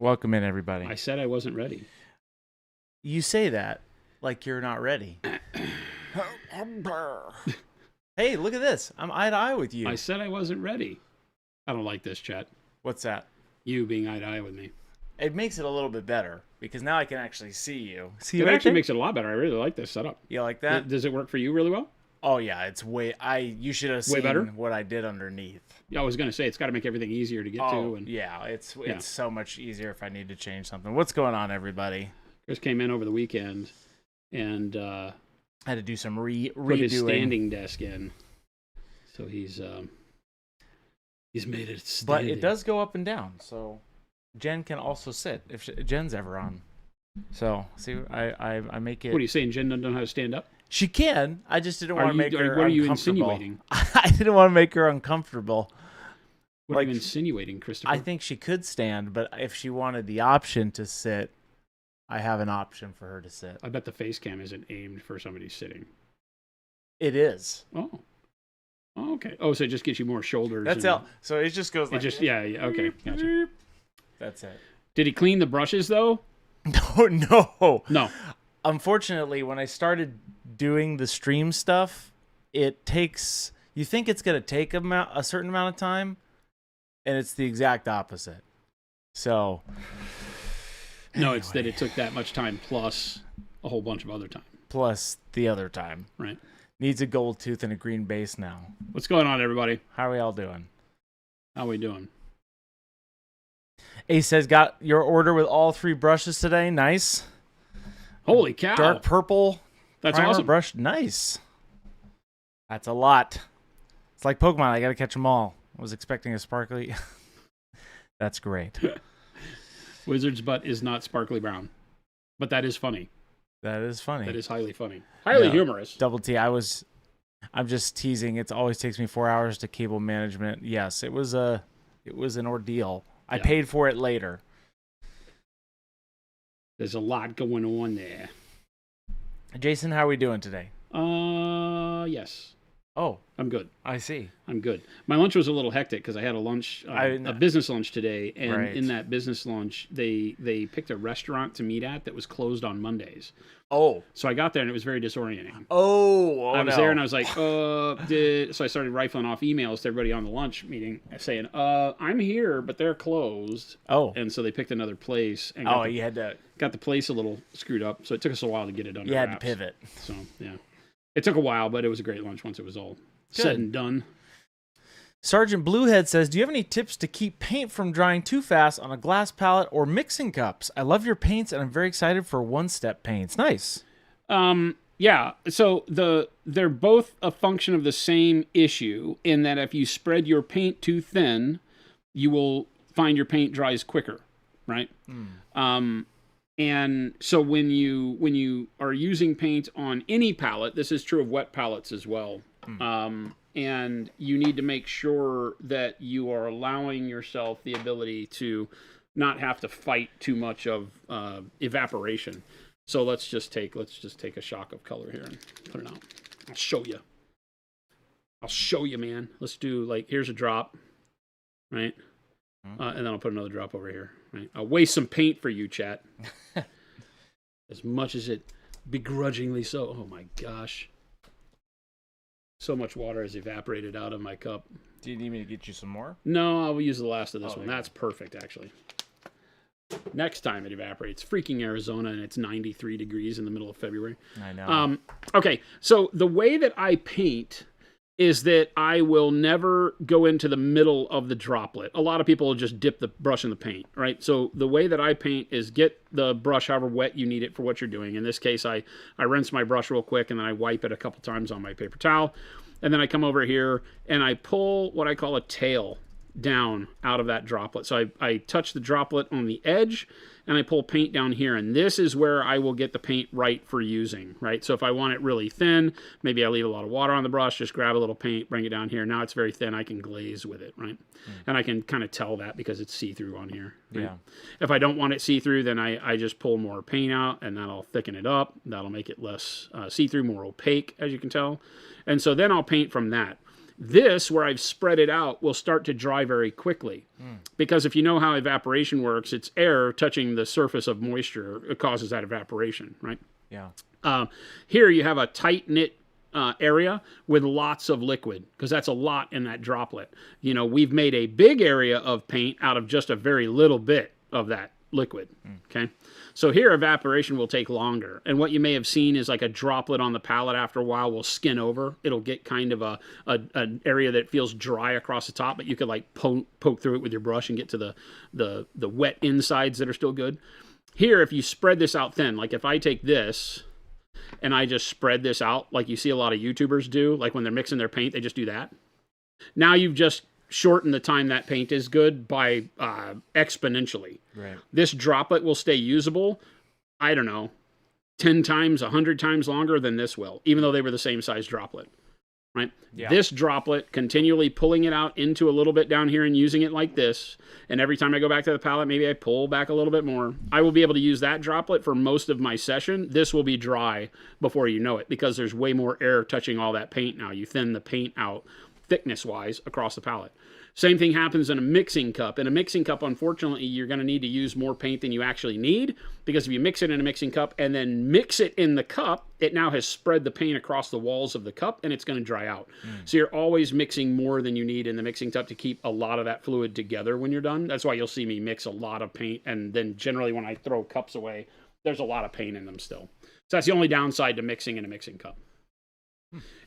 Welcome in, everybody. I said I wasn't ready. You say that like you're not ready. Hey, look at this. I'm eye to eye with you. I said I wasn't ready. I don't like this, chat. What's that? You being eye to eye with me. It makes it a little bit better because now I can actually see you. See It right actually there? makes it a lot better. I really like this setup. You like that? Does it work for you really well? Oh yeah, it's way. You should have seen better? what I did underneath. Yeah, I was going to say, it's got to make everything easier to get to. And yeah, it's so much easier if I need to change something. What's going on, everybody? Chris came in over the weekend and I had to do some put redoing. his standing desk in. So he's made it standing. But it does go up and down, so Jen can also sit if Jen's ever on. So see, I make it. What are you saying? Jen doesn't know how to stand up? She can. I just didn't want to make her What are you uncomfortable. insinuating? I didn't want to make her uncomfortable. What are you insinuating, Christopher? I think she could stand, but if she wanted the option to sit, I have an option for her to sit. I bet the face cam isn't aimed for somebody sitting. It is. Oh, okay. Oh, so it just gets you more shoulders. That's it. So it just goes like this. Yeah. Okay, gotcha. That's it. Did he clean the brushes though? No. Unfortunately, when I started doing the stream stuff, it takes. You think it's gonna take a certain amount of time, and it's the exact opposite. So. No, it's that it took that much time plus a whole bunch of other time. Plus the other time. Right. Needs a gold tooth and a green base now. What's going on, everybody? How are we all doing? How are we doing? Ace says, got your order with all 3 brushes today. Nice. Holy cow. Dark purple. That's primer awesome. Brush. Nice. That's a lot. It's like Pokemon. I got to catch them all. I was expecting a sparkly. That's great. Wizard's butt is not sparkly brown. But that is funny. That is funny. That is highly funny. Highly humorous. Double T. I'm just teasing. It always takes me 4 hours to cable management. Yes, it was an ordeal. I paid for it later. There's a lot going on there. Jason, how are we doing today? Yes. Oh, I'm good. I see. I'm good. My lunch was a little hectic because I had a lunch, a business lunch today, and in that business lunch, they picked a restaurant to meet at that was closed on Mondays. Oh. So I got there and it was very disorienting. I was there and I was like, so I started rifling off emails to everybody on the lunch meeting saying, I'm here, but they're closed. Oh. And so they picked another place. And you had to. Got the place a little screwed up. So it took us a while to get it under You had wraps. to pivot. So, yeah. It took a while, but it was a great lunch once it was all said and done. Sergeant Bluehead says, do you have any tips to keep paint from drying too fast on a glass palette or mixing cups? I love your paints, and I'm very excited for one-step paints. Nice. Yeah, so they're both a function of the same issue in that if you spread your paint too thin, you will find your paint dries quicker, right? And so when you are using paint on any palette, this is true of wet palettes as well, and you need to make sure that you are allowing yourself the ability to not have to fight too much of evaporation. So let's just take a shock of color here and put it out. I'll show you, man. Let's do here's a drop, right? And then I'll put another drop over here. Right? I'll waste some paint for you, chat. As much as it begrudgingly so. Oh my gosh. So much water has evaporated out of my cup. Do you need me to get you some more? No, I'll use the last of this one. That's perfect, actually. Next time it evaporates. Freaking Arizona, and it's 93 degrees in the middle of February. I know. Okay, so the way that I paint is that I will never go into the middle of the droplet. A lot of people will just dip the brush in the paint, right? So the way that I paint is get the brush however wet you need it for what you're doing. In this case, I rinse my brush real quick, and then I wipe it a couple times on my paper towel. And then I come over here, and I pull what I call a tail down out of that droplet. So I touch the droplet on the edge, and I pull paint down here, and this is where I will get the paint right for using, right? So if I want it really thin, maybe I leave a lot of water on the brush, just grab a little paint, bring it down here. Now it's very thin, I can glaze with it, right? And I can kind of tell that because it's see-through on here. Right? Yeah. If I don't want it see-through, then I just pull more paint out, and that'll thicken it up. That'll make it less see-through, more opaque, as you can tell. And so then I'll paint from that. This, where I've spread it out, will start to dry very quickly. Because if you know how evaporation works, it's air touching the surface of moisture. It causes that evaporation, right? Yeah. Here you have a tight-knit area with lots of liquid, because that's a lot in that droplet. We've made a big area of paint out of just a very little bit of that liquid, okay? So here evaporation will take longer, and what you may have seen is like a droplet on the palette after a while will skin over. It'll get kind of an area that feels dry across the top, but you could like poke through it with your brush and get to the wet insides that are still good. Here, if you spread this out thin, like if I take this and I just spread this out like you see a lot of YouTubers do, like when they're mixing their paint, they just do that. Now you've just shortened the time that paint is good by exponentially. Right. This droplet will stay usable, I don't know, 10 times, 100 times longer than this will, even though they were the same size droplet. Right? Yeah. This droplet, continually pulling it out into a little bit down here and using it like this, and every time I go back to the palette, maybe I pull back a little bit more. I will be able to use that droplet for most of my session. This will be dry before you know it, because there's way more air touching all that paint now. You thin the paint out thickness-wise across the palette. Same thing happens in a mixing cup. In a mixing cup, unfortunately, you're going to need to use more paint than you actually need, because if you mix it in a mixing cup and then mix it in the cup, it now has spread the paint across the walls of the cup, and it's going to dry out. So you're always mixing more than you need in the mixing cup to keep a lot of that fluid together when you're done. That's why you'll see me mix a lot of paint, and then generally when I throw cups away, there's a lot of paint in them still. So that's the only downside to mixing in a mixing cup.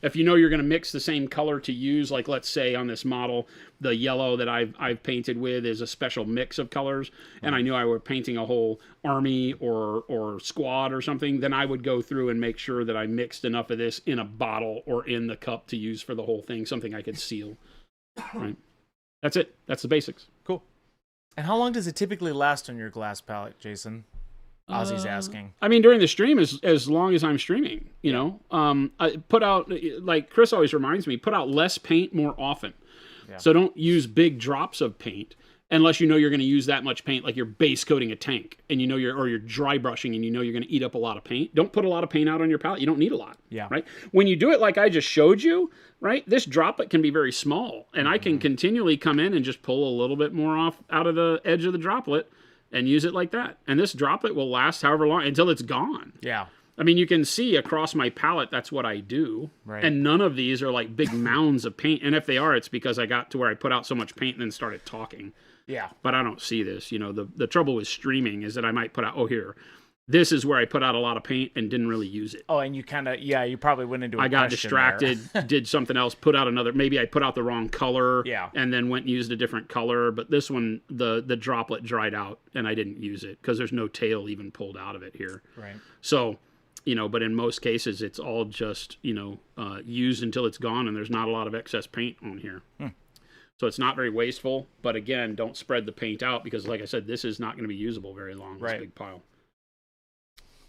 If you know you're going to mix the same color to use, like let's say on this model, the yellow that I've painted with is a special mix of colors, and I knew I were painting a whole army or squad or something, then I would go through and make sure that I mixed enough of this in a bottle or in the cup to use for the whole thing, something I could seal. Right. That's it. That's the basics. Cool. And how long does it typically last on your glass palette, Jason? Ozzy's asking. I mean, during the stream, as long as I'm streaming, I put out, like Chris always reminds me, put out less paint more often. Yeah. So don't use big drops of paint unless you know you're going to use that much paint, like you're base coating a tank, and you're dry brushing, and you're going to eat up a lot of paint. Don't put a lot of paint out on your palette. You don't need a lot. Yeah. Right. When you do it like I just showed you, right, this droplet can be very small, and I can continually come in and just pull a little bit more off out of the edge of the droplet and use it like that. And this droplet will last however long until it's gone. Yeah. I mean, you can see across my palette, that's what I do. Right. And none of these are like big mounds of paint. And if they are, it's because I got to where I put out so much paint and then started talking. Yeah. But I don't see this. The trouble with streaming is that I might put out, here. This is where I put out a lot of paint and didn't really use it. Oh, and you you probably went into I got distracted, did something else, put out another, maybe I put out the wrong color, and then went and used a different color. But this one, the droplet dried out, and I didn't use it because there's no tail even pulled out of it here. Right. So, but in most cases, it's all just, used until it's gone, and there's not a lot of excess paint on here. So it's not very wasteful. But again, don't spread the paint out because, like I said, this is not going to be usable very long, this big pile.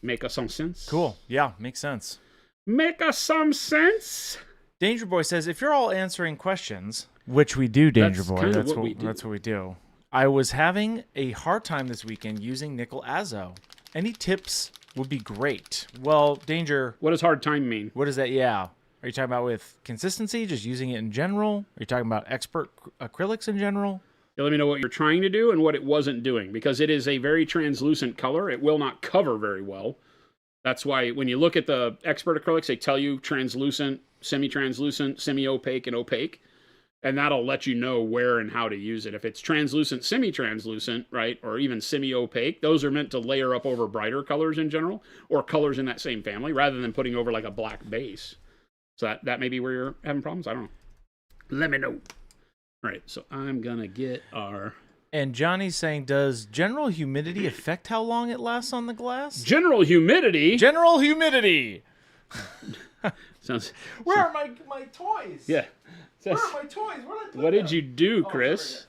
Make us some sense? Cool. Yeah, makes sense. Make us some sense? Danger Boy says, if you're all answering questions, which we do, Danger Boy, that's what we do. I was having a hard time this weekend using nickel azo. Any tips would be great. Well, Danger... What does hard time mean? What is that? Yeah. Are you talking about with consistency, just using it in general? Are you talking about expert acrylics in general? Let me know what you're trying to do and what it wasn't doing, because it is a very translucent color. It will not cover very well. That's why when you look at the expert acrylics, they tell you translucent, semi-translucent, semi-opaque, and opaque. And that'll let you know where and how to use it. If it's translucent, semi-translucent, right, or even semi-opaque, those are meant to layer up over brighter colors in general, or colors in that same family, rather than putting over like a black base. So that may be where you're having problems. I don't know. Let me know. All right, so I'm going to get our... And Johnny's saying, does general humidity affect how long it lasts on the glass? General humidity? General humidity! Where are my toys? Yeah. Where are my toys? Where did I put What did you do, Chris?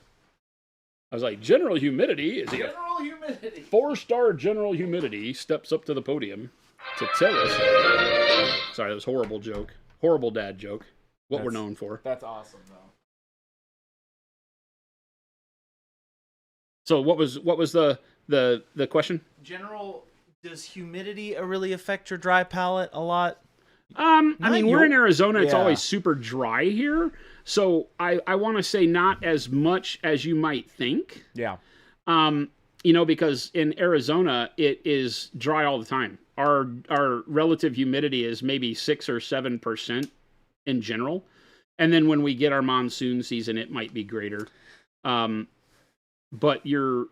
I was like, general humidity? Is general humidity. 4-star general humidity steps up to the podium to tell us... Sorry, that was a horrible joke. Horrible dad joke. We're known for. That's awesome, though. So what was the question? General, does humidity really affect your dry palette a lot? I mean, we're in Arizona. It's always super dry here. So I want to say not as much as you might think. Yeah. Because in Arizona, it is dry all the time. Our relative humidity is maybe 6 or 7% in general. And then when we get our monsoon season, it might be greater. But you're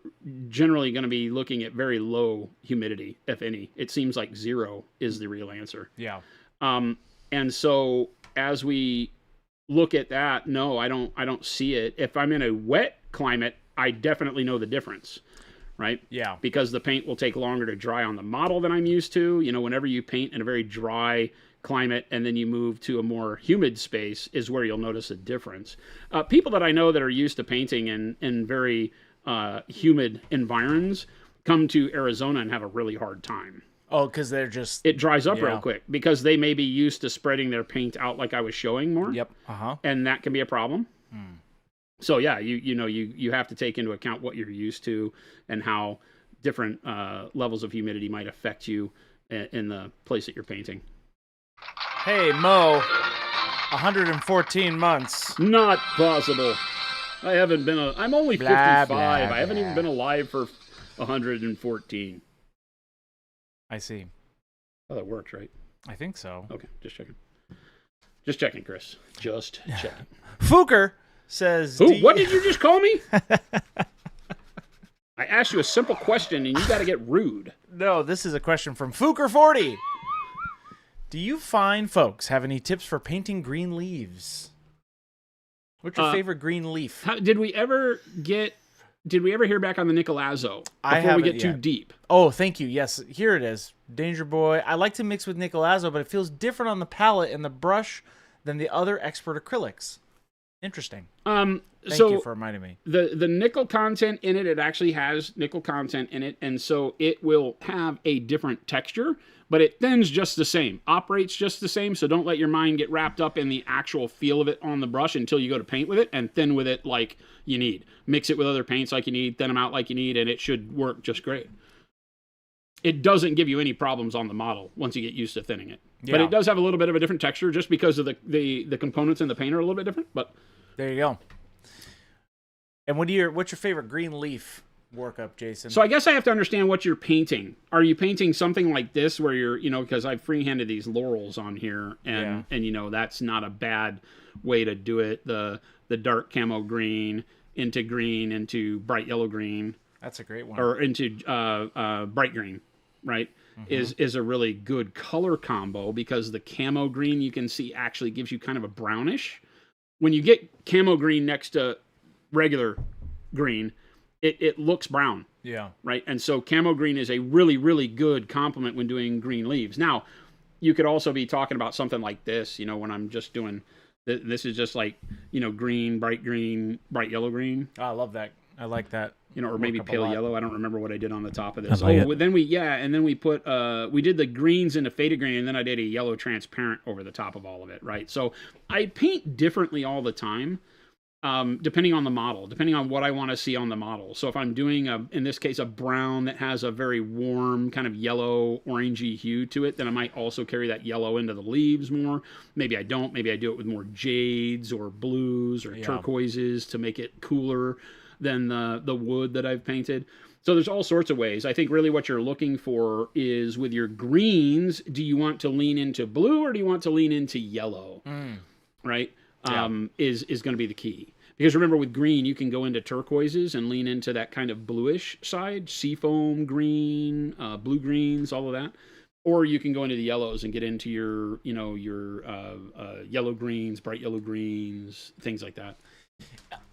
generally going to be looking at very low humidity, if any. It seems like 0 is the real answer. Yeah. And so as we look at that, no, I don't see it. If I'm in a wet climate, I definitely know the difference, right? Yeah. Because the paint will take longer to dry on the model than I'm used to. Whenever you paint in a very dry climate and then you move to a more humid space is where you'll notice a difference. People that I know that are used to painting in very humid environs come to Arizona and have a really hard time. Oh, because it dries up real quick because they may be used to spreading their paint out like I was showing more. Yep. And that can be a problem. So yeah, you have to take into account what you're used to and how different levels of humidity might affect you in the place that you're painting. Hey, Mo, 114 months. Not possible. I'm only 55. I haven't even been alive for 114. I see. Oh, that works, right? I think so. Okay, just checking. Just checking, Chris. Just checking. Fooker says... What did you just call me? I asked you a simple question, and you got to get rude. No, this is a question from Fooker40. Do you find folks have any tips for painting green leaves? What's your favorite green leaf? Did we ever hear back on the Nicolazzo before we get too deep? Oh, thank you. Yes, here it is. Danger Boy. I like to mix with Nicolazzo, but it feels different on the palette and the brush than the other expert acrylics. Interesting. Thank you for reminding me. The nickel content in it actually has nickel content in it, and so it will have a different texture, but it thins just the same, operates just the same, so don't let your mind get wrapped up in the actual feel of it on the brush until you go to paint with it, and thin with it like you need. Mix it with other paints like you need, thin them out like you need, and it should work just great. It doesn't give you any problems on the model once you get used to thinning it. Yeah. But it does have a little bit of a different texture just because of the components in the paint are a little bit different, but... There you go. And what's your favorite green leaf workup, Jason? So I guess I have to understand what you're painting. Are you painting something like this where you're, because I've freehanded these laurels on here, and that's not a bad way to do it. The dark camo green into bright yellow green. That's a great one. Or into bright green, right? Mm-hmm. Is a really good color combo because the camo green you can see actually gives you kind of a brownish. When you get camo green next to regular green, it looks brown. Yeah. Right? And so camo green is a really, really good complement when doing green leaves. Now, you could also be talking about something like this, when I'm just doing, this is just like, green, bright yellow green. Oh, I love that. I like that. Or maybe pale yellow. I don't remember what I did on the top of this. Then we put, we did the greens into faded green, and then I did a yellow transparent over the top of all of it, right? So I paint differently all the time, depending on the model, depending on what I want to see on the model. So if I'm doing, in this case, a brown that has a very warm kind of yellow, orangey hue to it, then I might also carry that yellow into the leaves more. Maybe I don't. Maybe I do it with more jades or blues or turquoises to make it cooler than the wood that I've painted. So there's all sorts of ways. I think really what you're looking for is with your greens, do you want to lean into blue or do you want to lean into yellow? Right? Is going to be the key. Because remember with green, you can go into turquoises and lean into that kind of bluish side, seafoam green, blue greens, all of that. Or you can go into the yellows and get into your yellow greens, bright yellow greens, things like that.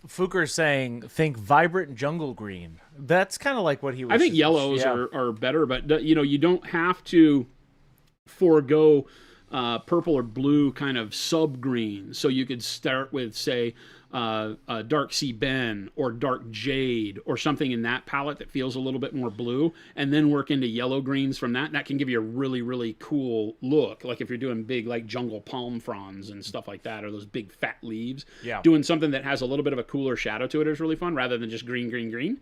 Fooker's saying, think vibrant jungle green. That's kind of like what he was... I think yellows are better, but you don't have to forego purple or blue kind of sub-green. So you could start with, say, dark sea ben or dark jade or something in that palette that feels a little bit more blue, and then work into yellow greens from that. And that can give you a really, really cool look. Like if you're doing big like jungle palm fronds and stuff like that, or those big fat leaves. Yeah. Doing something that has a little bit of a cooler shadow to it is really fun rather than just green, green, green.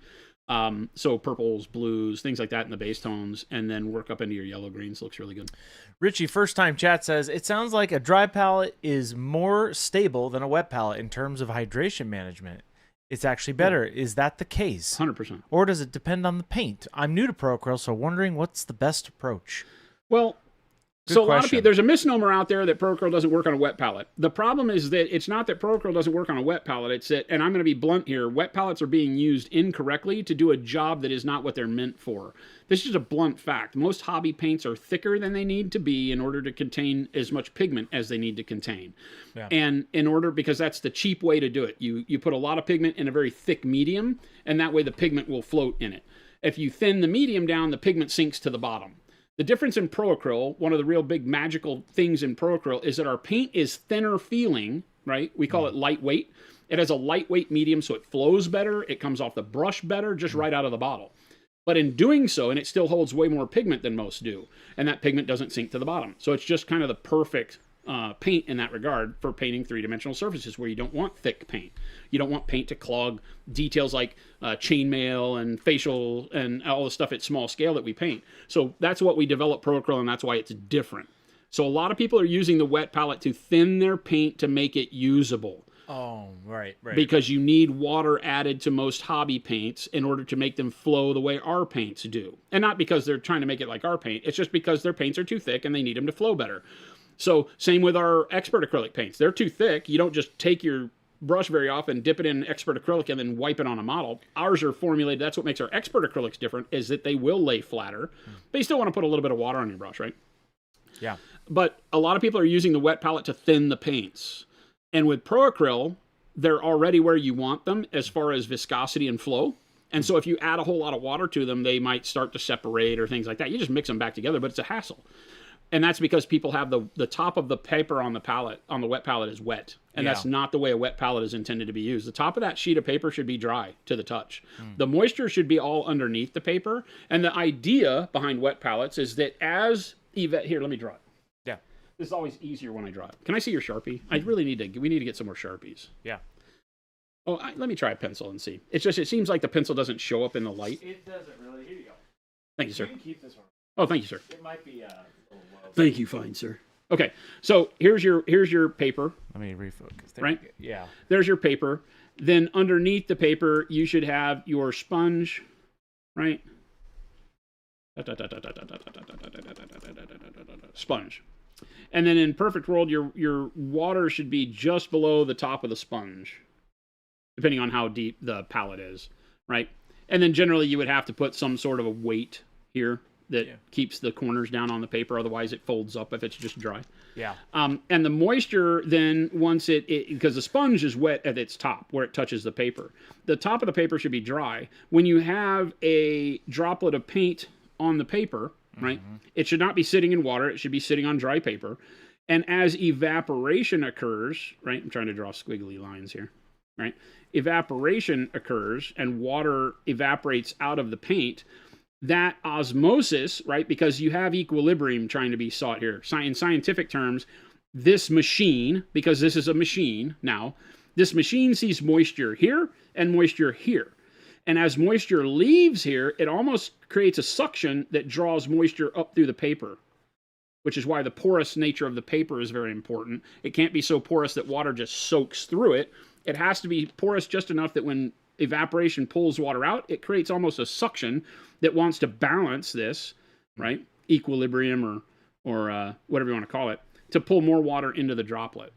So purples, blues, things like that in the base tones, and then work up into your yellow greens. Looks really good. Richie, first time chat says, it sounds like a dry palette is more stable than a wet palette in terms of hydration management. It's actually better. Yeah. Is that the case? 100%. Or does it depend on the paint? I'm new to Pro-Acryl, so wondering what's the best approach. Well, so a lot of people, there's a misnomer out there that Pro-Acryl doesn't work on a wet palette. The problem is that it's not that Pro-Acryl doesn't work on a wet palette. It's that, and I'm going to be blunt here, wet palettes are being used incorrectly to do a job that is not what they're meant for. This is a blunt fact. Most hobby paints are thicker than they need to be in order to contain as much pigment as they need to contain. Yeah. And in order, because that's the cheap way to do it. You put a lot of pigment in a very thick medium, and that way the pigment will float in it. If you thin the medium down, the pigment sinks to the bottom. The difference in Pro-Acryl, one of the real big magical things in Pro-Acryl is that our paint is thinner feeling, right? We call it lightweight. It has a lightweight medium, so it flows better. It comes off the brush better, just right out of the bottle. But in doing so, and it still holds way more pigment than most do, and that pigment doesn't sink to the bottom. So it's just kind of the perfect paint in that regard for painting three-dimensional surfaces where you don't want thick paint. You don't want paint to clog details like chainmail and facial and all the stuff at small scale that we paint. So that's what we develop Pro-Acryl, and that's why it's different. So a lot of people are using the wet palette to thin their paint to make it usable. Oh, right. Because you need water added to most hobby paints in order to make them flow the way our paints do. And not because they're trying to make it like our paint. It's just because their paints are too thick and they need them to flow better. So same with our expert acrylic paints. They're too thick. You don't just take your brush very often, dip it in expert acrylic, and then wipe it on a model. Ours are formulated. That's what makes our expert acrylics different, is that they will lay flatter. But you still want to put a little bit of water on your brush, right? Yeah. But a lot of people are using the wet palette to thin the paints. And with Pro-Acryl, they're already where you want them as far as viscosity and flow. And so if you add a whole lot of water to them, they might start to separate or things like that. You just mix them back together, but it's a hassle. And that's because people have the top of the paper on the palette, on the wet palette, is wet. And that's not the way a wet palette is intended to be used. The top of that sheet of paper should be dry to the touch. The moisture should be all underneath the paper. And the idea behind wet palettes is that as here, let me draw it. Yeah. This is always easier when I draw it. Can I see your Sharpie? I really we need to get some more Sharpies. Yeah. Oh, let me try a pencil and see. It's just, it seems like the pencil doesn't show up in the light. It doesn't really. Here you go. Thank you, sir. You can keep this one. Oh, thank you, sir. It might be Thank you, fine sir. Okay, so here's your paper. Let me refocus. Right? Yeah. There's your paper. Then underneath the paper, you should have your sponge, right? Sponge. And then in perfect world, your water should be just below the top of the sponge, depending on how deep the palette is, right? And then generally you would have to put some sort of a weight here that keeps the corners down on the paper. Otherwise, it folds up if it's just dry. Yeah. And the moisture then, once because the sponge is wet at its top where it touches the paper. The top of the paper should be dry. When you have a droplet of paint on the paper, right, it should not be sitting in water. It should be sitting on dry paper. And as evaporation occurs, right, I'm trying to draw squiggly lines here, right? Evaporation occurs and water evaporates out of the paint. That osmosis, right, because you have equilibrium trying to be sought here. In scientific terms, this machine, because this is a machine now, this machine sees moisture here and moisture here. And as moisture leaves here, it almost creates a suction that draws moisture up through the paper, which is why the porous nature of the paper is very important. It can't be so porous that water just soaks through it. It has to be porous just enough that when evaporation pulls water out, it creates almost a suction that wants to balance this, right? Equilibrium or whatever you want to call it, to pull more water into the droplet.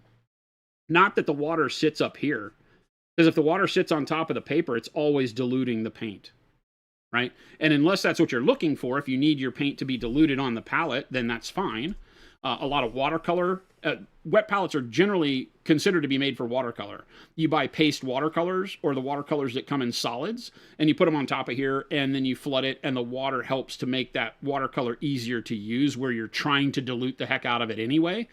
Not that the water sits up here, because if the water sits on top of the paper, it's always diluting the paint, right? And unless that's what you're looking for, if you need your paint to be diluted on the palette, then that's fine. A lot of watercolor, wet palettes are generally considered to be made for watercolor. You buy paste watercolors or the watercolors that come in solids, and you put them on top of here, and then you flood it, and the water helps to make that watercolor easier to use where you're trying to dilute the heck out of it anyway.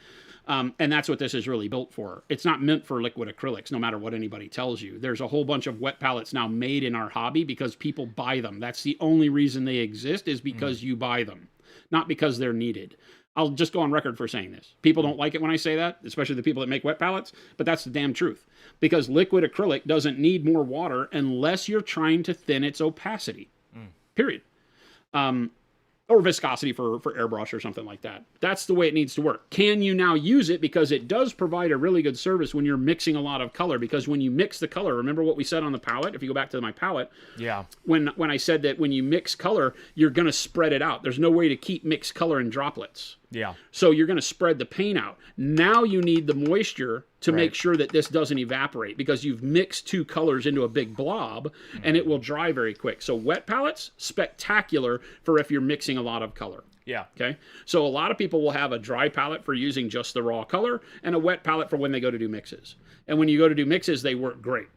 And that's what this is really built for. It's not meant for liquid acrylics, no matter what anybody tells you. There's a whole bunch of wet palettes now made in our hobby because people buy them. That's the only reason they exist, is because you buy them, not because they're needed. I'll just go on record for saying this. People don't like it when I say that, especially the people that make wet palettes, but that's the damn truth. Because liquid acrylic doesn't need more water unless you're trying to thin its opacity. Period. Or viscosity for airbrush or something like that. That's the way it needs to work. Can you now use it? Because it does provide a really good service when you're mixing a lot of color. Because when you mix the color, remember what we said on the palette? If you go back to my palette, when I said that when you mix color, you're going to spread it out. There's no way to keep mixed color in droplets. So you're going to spread the paint out. Now you need the moisture to make sure that this doesn't evaporate, because you've mixed two colors into a big blob, and it will dry very quick. So wet palettes, spectacular for if you're mixing a lot of color. Okay. So a lot of people will have a dry palette for using just the raw color, and a wet palette for when they go to do mixes. And when you go to do mixes, they work great.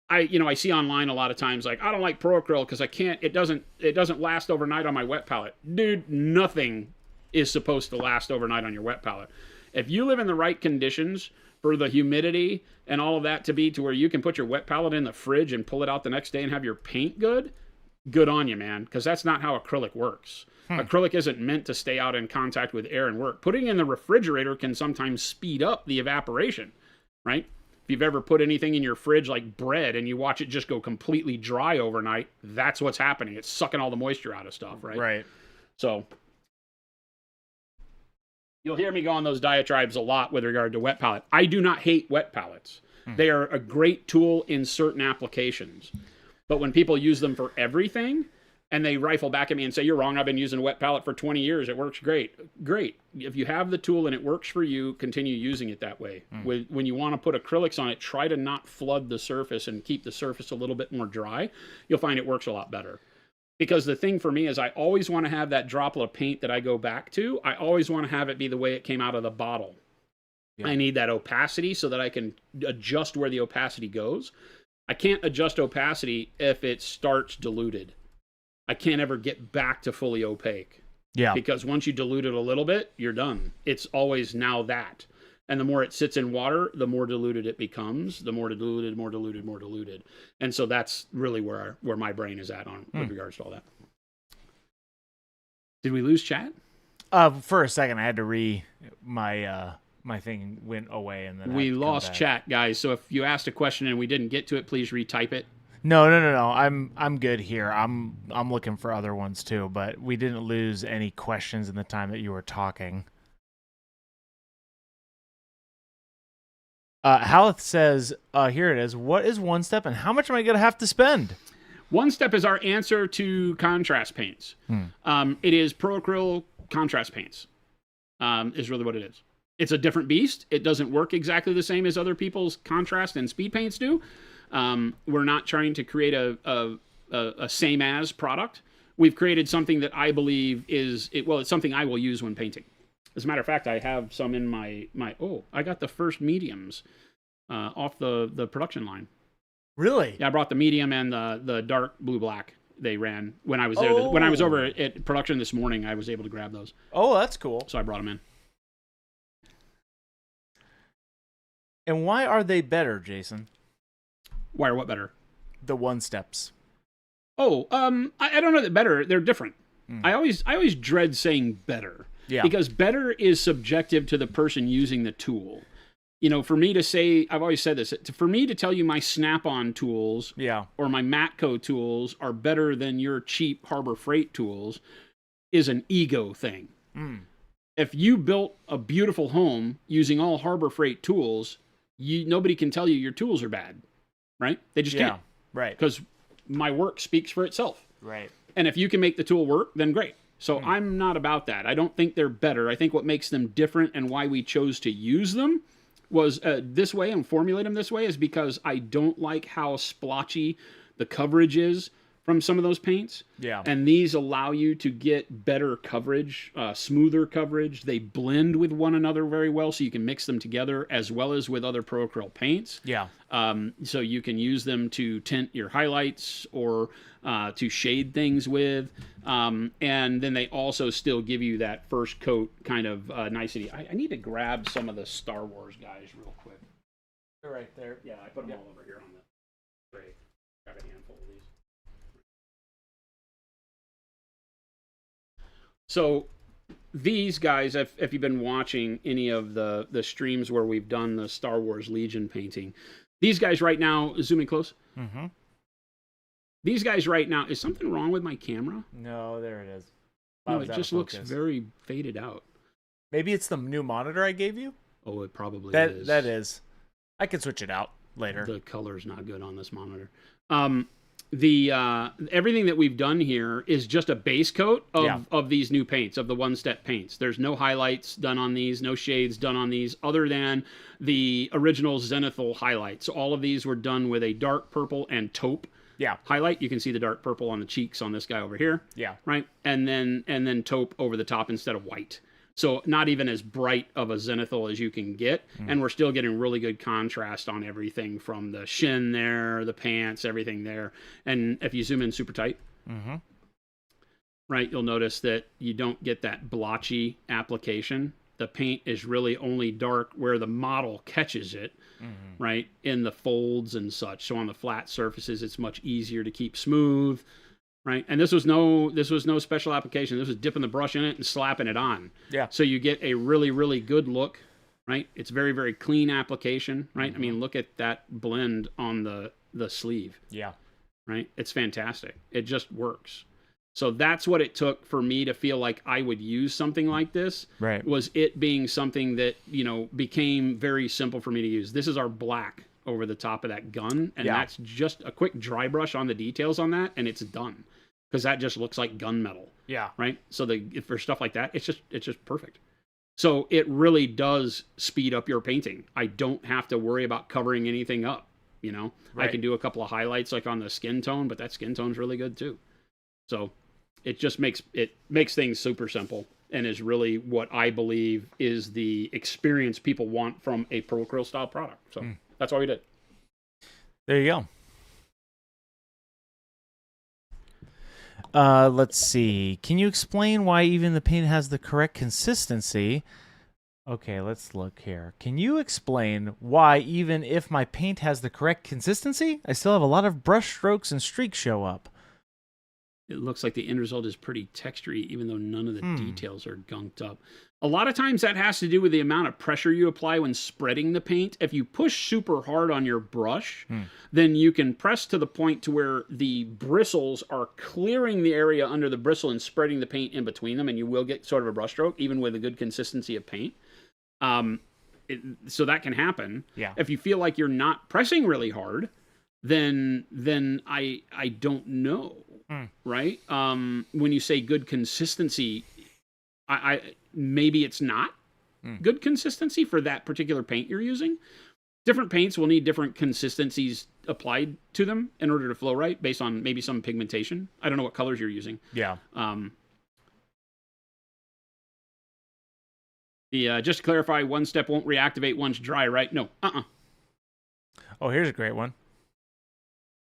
I see online a lot of times, like, I don't like Pro Acryl because it doesn't last overnight on my wet palette. Dude, nothing is supposed to last overnight on your wet palette. If you live in the right conditions for the humidity and all of that to be to where you can put your wet palette in the fridge and pull it out the next day and have your paint good on you, man, because that's not how acrylic works. Acrylic isn't meant to stay out in contact with air and work. Putting it in the refrigerator can sometimes speed up the evaporation, right? If you've ever put anything in your fridge like bread and you watch it just go completely dry overnight, that's what's happening. It's sucking all the moisture out of stuff, right? So you'll hear me go on those diatribes a lot with regard to wet palette. I do not hate wet palettes. They are a great tool in certain applications. But when people use them for everything, and they rifle back at me and say, you're wrong, I've been using a wet palette for 20 years, it works great. Great. If you have the tool and it works for you, continue using it that way. When you want to put acrylics on it, try to not flood the surface and keep the surface a little bit more dry. You'll find it works a lot better. Because the thing for me is I always want to have that droplet of paint that I go back to. I always want to have it be the way it came out of the bottle. I need that opacity so that I can adjust where the opacity goes. I can't adjust opacity if it starts diluted. I can't ever get back to fully opaque. Because once you dilute it a little bit, you're done. It's always now that. And the more it sits in water, the more diluted it becomes. The more diluted, more diluted, more diluted. And so that's really where my brain is at on with regards to all that. Did we lose chat? For a second, I had to my thing went away, and then we lost chat, guys. So if you asked a question and we didn't get to it, please retype it. No. I'm good here. I'm looking for other ones too, but we didn't lose any questions in the time that you were talking. Haleth says, here it is. What is One Step, and how much am I going to have to spend? One Step is our answer to contrast paints. It is Pro Acryl contrast paints. Is really what it is. It's a different beast. It doesn't work exactly the same as other people's contrast and speed paints do. We're not trying to create a same as product. We've created something that I believe it's something I will use when painting. As a matter of fact, I have some in my I got the first mediums off the production line. Really? Yeah, I brought the medium and the dark blue black they ran when I was there. When I was over at production this morning, I was able to grab those. Oh, that's cool. So I brought them in. And why are they better, Jason? Why are what better? The One Steps. I don't know that better. They're different. I always dread saying better. Yeah. Because better is subjective to the person using the tool. You know, for me to say, I've always said this, for me to tell you my Snap-on tools or my Matco tools are better than your cheap Harbor Freight tools is an ego thing. If you built a beautiful home using all Harbor Freight tools, nobody can tell you your tools are bad, right? They just can't. Right. Because my work speaks for itself. Right. And if you can make the tool work, then great. So I'm not about that. I don't think they're better. I think what makes them different and why we chose to use them was this way and formulate them this way is because I don't like how splotchy the coverage is from some of those paints. Yeah. And these allow you to get better coverage, smoother coverage. They blend with one another very well, so you can mix them together as well as with other Pro Acryl paints. Yeah. So you can use them to tint your highlights or to shade things with. And then they also still give you that first coat kind of nicety. I need to grab some of the Star Wars guys real quick. They're right there. Yeah, I put them all over here on the tray. Grab a handful of these. So these guys, if you've been watching any of the streams where we've done the Star Wars Legion painting, these guys right now, zoom in close. Mm-hmm. These guys right now, is something wrong with my camera? No, there it is. No, it just looks very faded out. Maybe it's the new monitor I gave you? Oh, it probably is. That is. I can switch it out later. The color's not good on this monitor. Everything that we've done here is just a base coat of these new paints, of the one-step paints. There's no highlights done on these, no shades done on these, other than the original Zenithal highlights. So all of these were done with a dark purple and taupe highlight. You can see the dark purple on the cheeks on this guy over here. Yeah. Right? And then taupe over the top instead of white. So not even as bright of a zenithal as you can get. And we're still getting really good contrast on everything from the shin there, the pants, everything there. And if you zoom in super tight, right, you'll notice that you don't get that blotchy application. The paint is really only dark where the model catches it, right, in the folds and such. So on the flat surfaces, it's much easier to keep smooth. Right, and this was no special application. This was dipping the brush in it and slapping it on. Yeah. So you get a really, really good look. Right, it's very, very clean application. Right, I mean, look at that blend on the sleeve. Yeah. Right, it's fantastic. It just works. So that's what it took for me to feel like I would use something like this. Right. Was it being something that became very simple for me to use. This is our black over the top of that gun, and that's just a quick dry brush on the details on that, and it's done, because that just looks like gunmetal. Yeah. Right. So for stuff like that, it's just perfect. So it really does speed up your painting. I don't have to worry about covering anything up. Right. I can do a couple of highlights like on the skin tone, but that skin tone's really good too. So it just makes things super simple, and is really what I believe is the experience people want from a Pearl Krill style product. So that's why we did. There you go. Let's see. Can you explain why even the paint has the correct consistency? Okay, let's look here. Can you explain why even if my paint has the correct consistency, I still have a lot of brush strokes and streaks show up? It looks like the end result is pretty textury, even though none of the details are gunked up. A lot of times that has to do with the amount of pressure you apply when spreading the paint. If you push super hard on your brush, then you can press to the point to where the bristles are clearing the area under the bristle and spreading the paint in between them, and you will get sort of a brush stroke, even with a good consistency of paint. So that can happen. Yeah. If you feel like you're not pressing really hard, then I don't know. Right? When you say good consistency, I maybe it's not good consistency for that particular paint you're using. Different paints will need different consistencies applied to them in order to flow right, based on maybe some pigmentation. I don't know what colors you're using. Yeah. Just to clarify, one step won't reactivate once dry, right? No. Oh, here's a great one.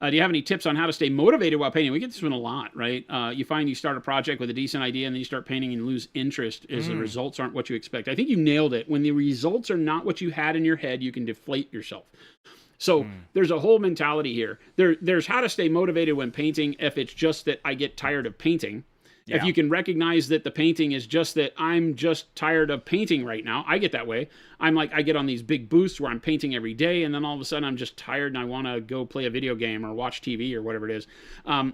Do you have any tips on how to stay motivated while painting? We get this one a lot, right? You find you start a project with a decent idea and then you start painting and lose interest as the results aren't what you expect. I think you nailed it. When the results are not what you had in your head, you can deflate yourself. So there's a whole mentality here. There's how to stay motivated when painting if it's just that I get tired of painting. Yeah. If you can recognize that the painting is just that I'm just tired of painting right now. I get that way. I get on these big boosts where I'm painting every day, and then all of a sudden I'm just tired and I want to go play a video game or watch TV or whatever it is.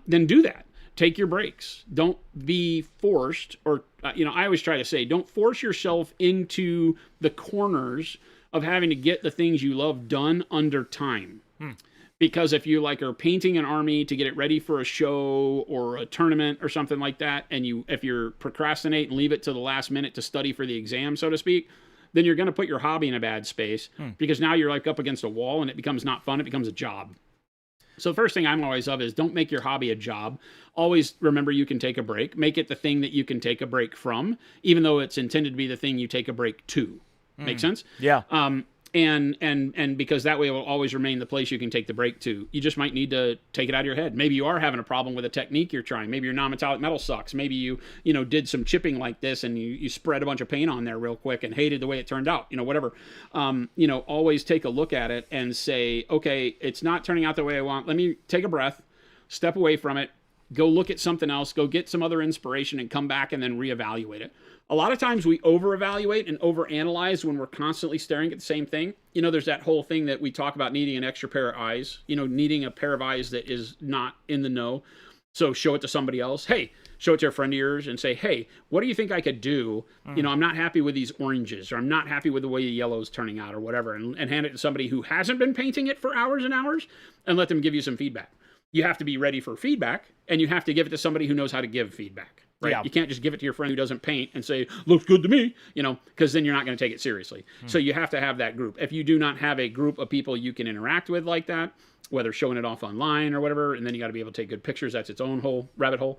Then do that. Take your breaks. Don't be forced, or I always try to say, don't force yourself into the corners of having to get the things you love done under time. Because if you are painting an army to get it ready for a show or a tournament or something like that, and if you're procrastinate and leave it to the last minute to study for the exam, so to speak, then you're going to put your hobby in a bad space because now you're up against a wall and it becomes not fun. It becomes a job. So the first thing I'm always of is don't make your hobby a job. Always remember you can take a break. Make it the thing that you can take a break from, even though it's intended to be the thing you take a break to. Make sense? Yeah. And because that way it will always remain the place you can take the break to. You just might need to take it out of your head. Maybe you are having a problem with a technique you're trying. Maybe your non-metallic metal sucks. Maybe you did some chipping like this and you spread a bunch of paint on there real quick and hated the way it turned out. Whatever. Always take a look at it and say, okay, it's not turning out the way I want. Let me take a breath, step away from it, go look at something else, go get some other inspiration, and come back and then reevaluate it. A lot of times we over-evaluate and over-analyze when we're constantly staring at the same thing. You know, there's that whole thing that we talk about needing an extra pair of eyes, you know, needing a pair of eyes that is not in the know. So show it to somebody else. Hey, show it to a friend of yours and say, hey, what do you think I could do? You know, I'm not happy with these oranges, or I'm not happy with the way the yellow is turning out, or whatever, and hand it to somebody who hasn't been painting it for hours and hours, and let them give you some feedback. You have to be ready for feedback, and you have to give it to somebody who knows how to give feedback. Right? Yeah. You can't just give it to your friend who doesn't paint and say, looks good to me, you know, because then you're not going to take it seriously. So you have to have that group. If you do not have a group of people you can interact with like that, whether showing it off online or whatever, and then you got to be able to take good pictures, that's its own whole rabbit hole.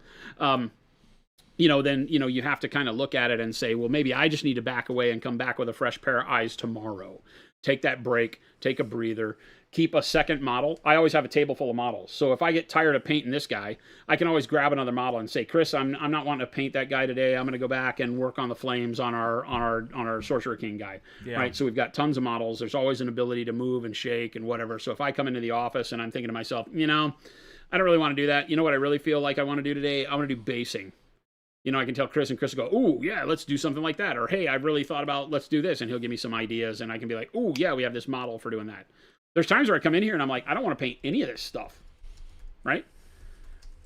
You know, then, you know, you have to kind of look at it and say, well, maybe I just need to back away and come back with a fresh pair of eyes tomorrow. Take that break, take a breather, keep a second model. I always have a table full of models. So if I get tired of painting this guy, I can always grab another model and say, Chris, I'm not wanting to paint that guy today. I'm going to go back and work on the flames on our Sorcerer King guy. Yeah. Right? So we've got tons of models. There's always an ability to move and shake and whatever. So if I come into the office and I'm thinking to myself, you know, I don't really want to do that. You know what I really feel like I want to do today? I want to do basing. You know, I can tell Chris, and Chris will go, ooh, yeah, let's do something like that. Or, hey, I really thought about, let's do this. And he'll give me some ideas, and I can be like, ooh, yeah, we have this model for doing that. There's times where I come in here, and I'm like, I don't want to paint any of this stuff, right?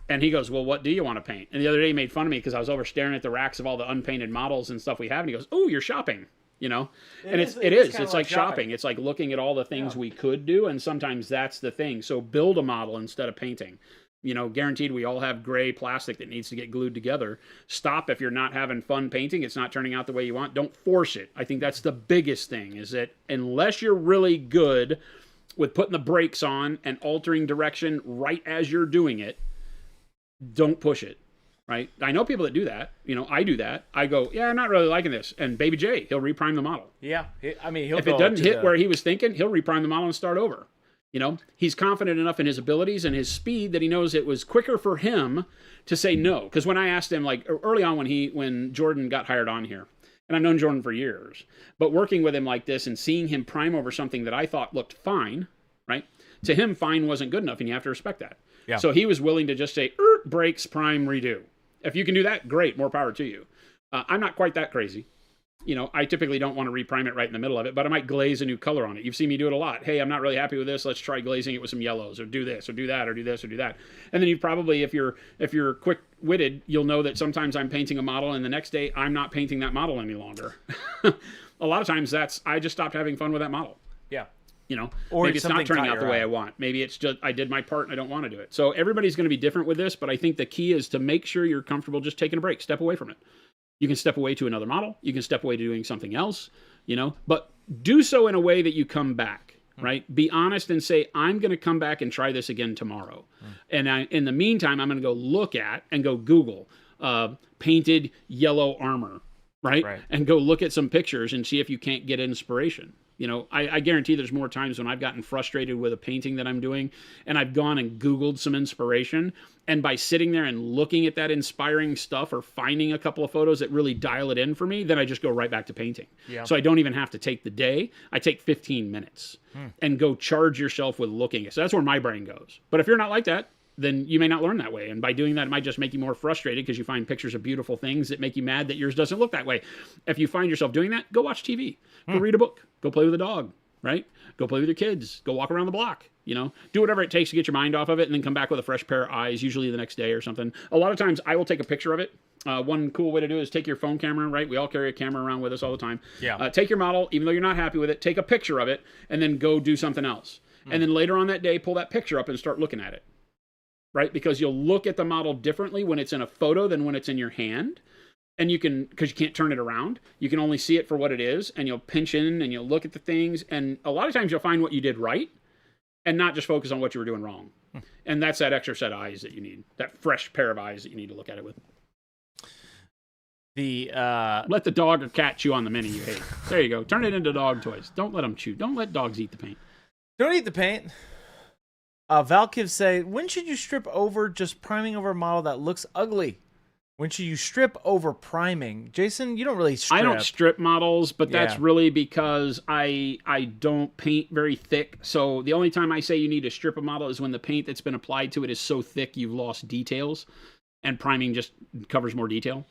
And he goes, well, what do you want to paint? And the other day he made fun of me because I was over staring at the racks of all the unpainted models and stuff we have, and he goes, ooh, you're shopping, you know? And it is. It's like shopping. It's like looking at all the things we could do, and sometimes that's the thing. So build a model instead of painting. You know, guaranteed we all have gray plastic that needs to get glued together. Stop if you're not having fun painting. It's not turning out the way you want. Don't force it. I think that's the biggest thing, is that unless you're really good with putting the brakes on and altering direction right as you're doing it, don't push it, right? I know people that do that. You know, I do that. I go, yeah, I'm not really liking this. And Baby J, he'll reprime the model. Yeah. I mean, if it doesn't hit where he was thinking, he'll reprime the model and start over. You know, he's confident enough in his abilities and his speed that he knows it was quicker for him to say no. Because when I asked him, like early on when Jordan got hired on here, and I've known Jordan for years, but working with him like this and seeing him prime over something that I thought looked fine, right? To him, fine wasn't good enough, and you have to respect that. Yeah. So he was willing to just say, brakes, prime, redo. If you can do that, great, more power to you. I'm not quite that crazy. You know, I typically don't want to reprime it right in the middle of it, but I might glaze a new color on it. You've seen me do it a lot. Hey, I'm not really happy with this. Let's try glazing it with some yellows, or do this, or do that, or do this, or do that. And then you probably, if you're quick-witted, you'll know that sometimes I'm painting a model, and the next day I'm not painting that model any longer. A lot of times I just stopped having fun with that model. Yeah. You know, or maybe it's not turning out the way I want. Maybe it's just I did my part and I don't want to do it. So everybody's going to be different with this, but I think the key is to make sure you're comfortable just taking a break, step away from it. You can step away to another model. You can step away to doing something else, you know, but do so in a way that you come back, right? Be honest and say, I'm going to come back and try this again tomorrow. And in the meantime, I'm going to go look at and go Google painted yellow armor, right? And go look at some pictures and see if you can't get inspiration. You know, I guarantee there's more times when I've gotten frustrated with a painting that I'm doing and I've gone and Googled some inspiration. And by sitting there and looking at that inspiring stuff or finding a couple of photos that really dial it in for me, then I just go right back to painting. Yeah. So I don't even have to take the day. I take 15 minutes and go charge yourself with looking. So that's where my brain goes. But if you're not like that, then you may not learn that way. And by doing that, it might just make you more frustrated because you find pictures of beautiful things that make you mad that yours doesn't look that way. If you find yourself doing that, go watch TV, go read a book, go play with a dog, right? Go play with your kids, go walk around the block, you know, do whatever it takes to get your mind off of it and then come back with a fresh pair of eyes, usually the next day or something. A lot of times I will take a picture of it. One cool way to do it is take your phone camera, right? We all carry a camera around with us all the time. Yeah. Take your model, even though you're not happy with it, take a picture of it and then go do something else. And then later on that day, pull that picture up and start looking at it. Right? Because you'll look at the model differently when it's in a photo than when it's in your hand. And you can, because you can't turn it around, you can only see it for what it is, and you'll pinch in and you'll look at the things. And a lot of times you'll find what you did right and not just focus on what you were doing wrong. And that's that extra set of eyes that you need, that fresh pair of eyes that you need to look at it with. Let the dog or cat chew on the mini you hate. There you go. Turn it into dog toys. Don't let them chew. Don't let dogs eat the paint. Don't eat the paint. Valkiv say, when should you strip over just priming over a model that looks ugly? When should you strip over priming? Jason, you don't really strip. I don't strip models, but that's really because I don't paint very thick. So the only time I say you need to strip a model is when the paint that's been applied to it is so thick you've lost details, and priming just covers more detail.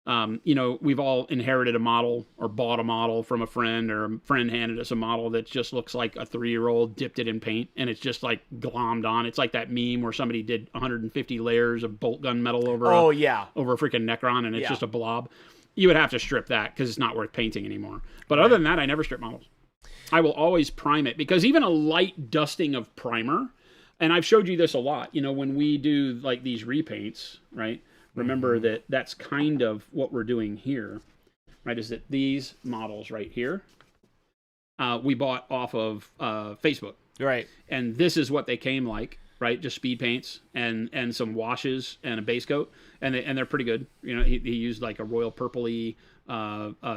We've all inherited a model or bought a model from a friend, or a friend handed us a model that just looks like a 3-year-old dipped it in paint, and it's just like glommed on. It's like that meme where somebody did 150 layers of bolt gun metal over over a freaking Necron, and it's just a blob. You would have to strip that because it's not worth painting anymore. But other than that, I never strip models. I will always prime it, because even a light dusting of primer, and I've showed you this a lot, when we do like these repaints, right? Remember that that's kind of what we're doing here, right? Is that these models right here, we bought off of Facebook. Right. And this is what they came like, right? Just speed paints and some washes and a base coat. And they're pretty good. He used like a royal purpley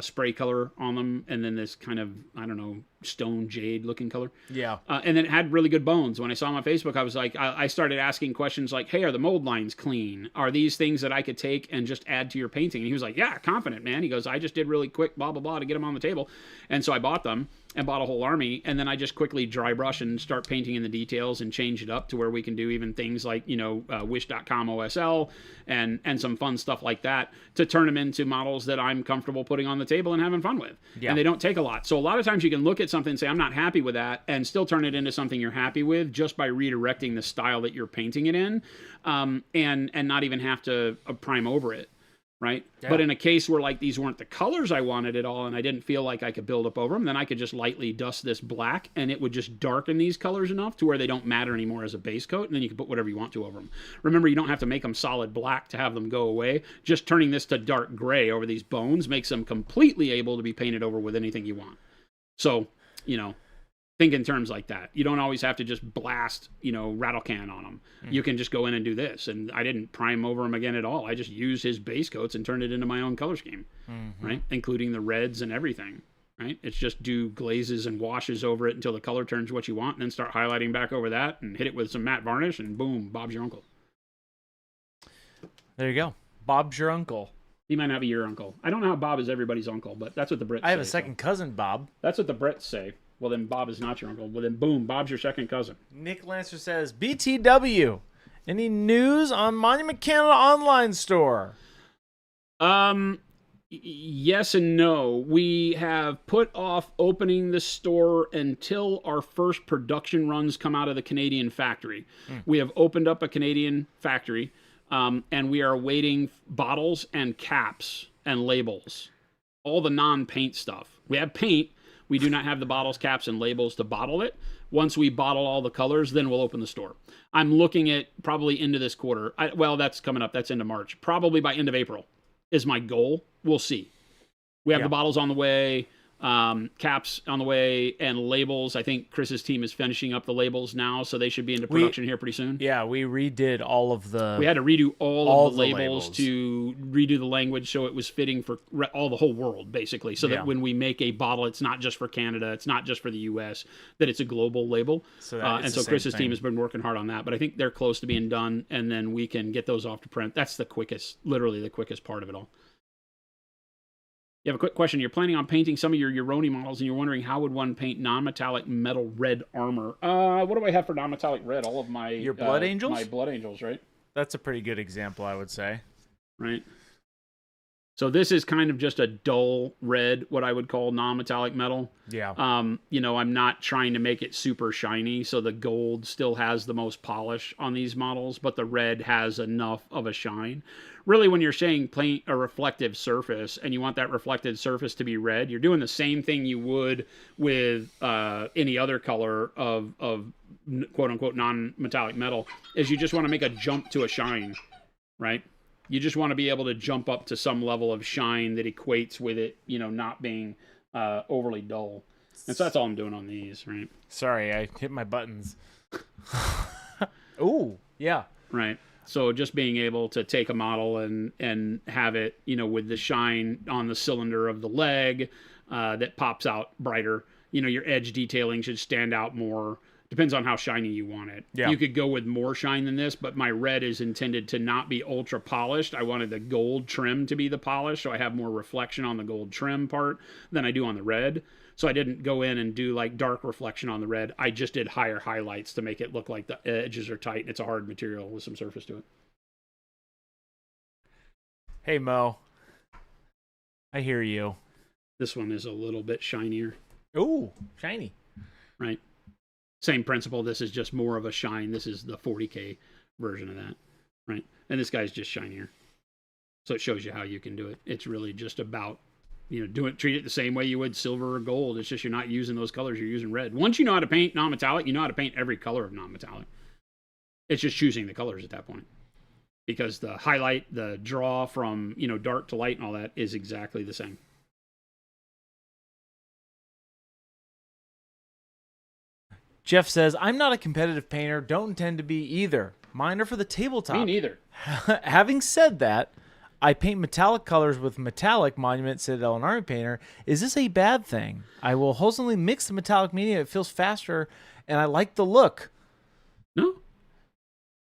spray color on them, and then this kind of, I don't know, stone jade looking color. Yeah. And then it had really good bones. When I saw them on Facebook, I was like, I started asking questions like, hey, are the mold lines clean? Are these things that I could take and just add to your painting? And he was like, yeah, confident, man. He goes, I just did really quick, blah, blah, blah, to get them on the table. And so I bought them and bought a whole army, and then I just quickly dry brush and start painting in the details and change it up to where we can do even things like, wish.com OSL and some fun stuff like that to turn them into models that I'm comfortable putting on the table and having fun with. Yeah. And they don't take a lot. So a lot of times you can look at something and say, I'm not happy with that, and still turn it into something you're happy with just by redirecting the style that you're painting it in, and not even have to prime over it. Right. Yeah. But in a case where like these weren't the colors I wanted at all, and I didn't feel like I could build up over them, then I could just lightly dust this black, and it would just darken these colors enough to where they don't matter anymore as a base coat. And then you can put whatever you want to over them. Remember, you don't have to make them solid black to have them go away. Just turning this to dark gray over these bones makes them completely able to be painted over with anything you want. So, think in terms like that. You don't always have to just blast, rattle can on them. Mm-hmm. You can just go in and do this. And I didn't prime over them again at all. I just used his base coats and turned it into my own color scheme, right? Including the reds and everything, right? It's just do glazes and washes over it until the color turns what you want, and then start highlighting back over that and hit it with some matte varnish, and boom, Bob's your uncle. There you go. Bob's your uncle. He might not be your uncle. I don't know how Bob is everybody's uncle, but that's what the Brits say. I have a second cousin, Bob. That's what the Brits say. Well, then Bob is not your uncle. Well, then boom, Bob's your second cousin. Nick Lancer says, BTW, any news on Monument Canada online store? Yes and no. We have put off opening the store until our first production runs come out of the Canadian factory. We have opened up a Canadian factory, and we are awaiting bottles and caps and labels. All the non-paint stuff. We have paint. We do not have the bottles, caps, and labels to bottle it. Once we bottle all the colors, then we'll open the store. I'm looking at probably into this quarter. That's coming up. That's into March. Probably by end of April is my goal. We'll see. We have the bottles on the way, caps on the way, and labels. I think Chris's team is finishing up the labels now, so they should be into production here pretty soon. Yeah, we redid all of the... We had to redo all of the labels to redo the language so it was fitting for the whole world, basically, so that when we make a bottle, it's not just for Canada, it's not just for the U.S., that it's a global label. So Chris's team has been working hard on that, but I think they're close to being done, and then we can get those off to print. That's literally the quickest part of it all. You have a quick question. You're planning on painting some of your Euroni models, and you're wondering how would one paint non-metallic metal red armor. What do I have for non-metallic red? All of my... Your Blood Angels? My Blood Angels, right? That's a pretty good example, I would say. Right. So this is kind of just a dull red, what I would call non-metallic metal. Yeah. I'm not trying to make it super shiny, so the gold still has the most polish on these models, but the red has enough of a shine. Really, when you're saying paint a reflective surface and you want that reflected surface to be red, you're doing the same thing you would with any other color of quote-unquote non-metallic metal, is you just want to make a jump to a shine, right? You just want to be able to jump up to some level of shine that equates with it, not being overly dull. And so that's all I'm doing on these, right? Sorry, I hit my buttons. Ooh, yeah. Right. So just being able to take a model and have it, with the shine on the cylinder of the leg that pops out brighter. Your edge detailing should stand out more. Depends on how shiny you want it. Yeah. You could go with more shine than this, but my red is intended to not be ultra polished. I wanted the gold trim to be the polish, so I have more reflection on the gold trim part than I do on the red. So I didn't go in and do like dark reflection on the red. I just did higher highlights to make it look like the edges are tight and it's a hard material with some surface to it. Hey, Mo. I hear you. This one is a little bit shinier. Ooh, shiny. Right. Same principle. This is just more of a shine. This is the 40K version of that. Right. And this guy's just shinier. So it shows you how you can do it. It's really just about, treat it the same way you would silver or gold. It's just you're not using those colors. You're using red. Once you know how to paint non-metallic, you know how to paint every color of non-metallic. It's just choosing the colors at that point. Because the highlight, the draw from, dark to light and all that is exactly the same. Jeff says, I'm not a competitive painter, don't intend to be either. Mine are for the tabletop. Me neither. Having said that, I paint metallic colors with metallic Monument, Citadel, and Army Painter. Is this a bad thing? I will wholesomely mix the metallic medium. It feels faster, and I like the look. No.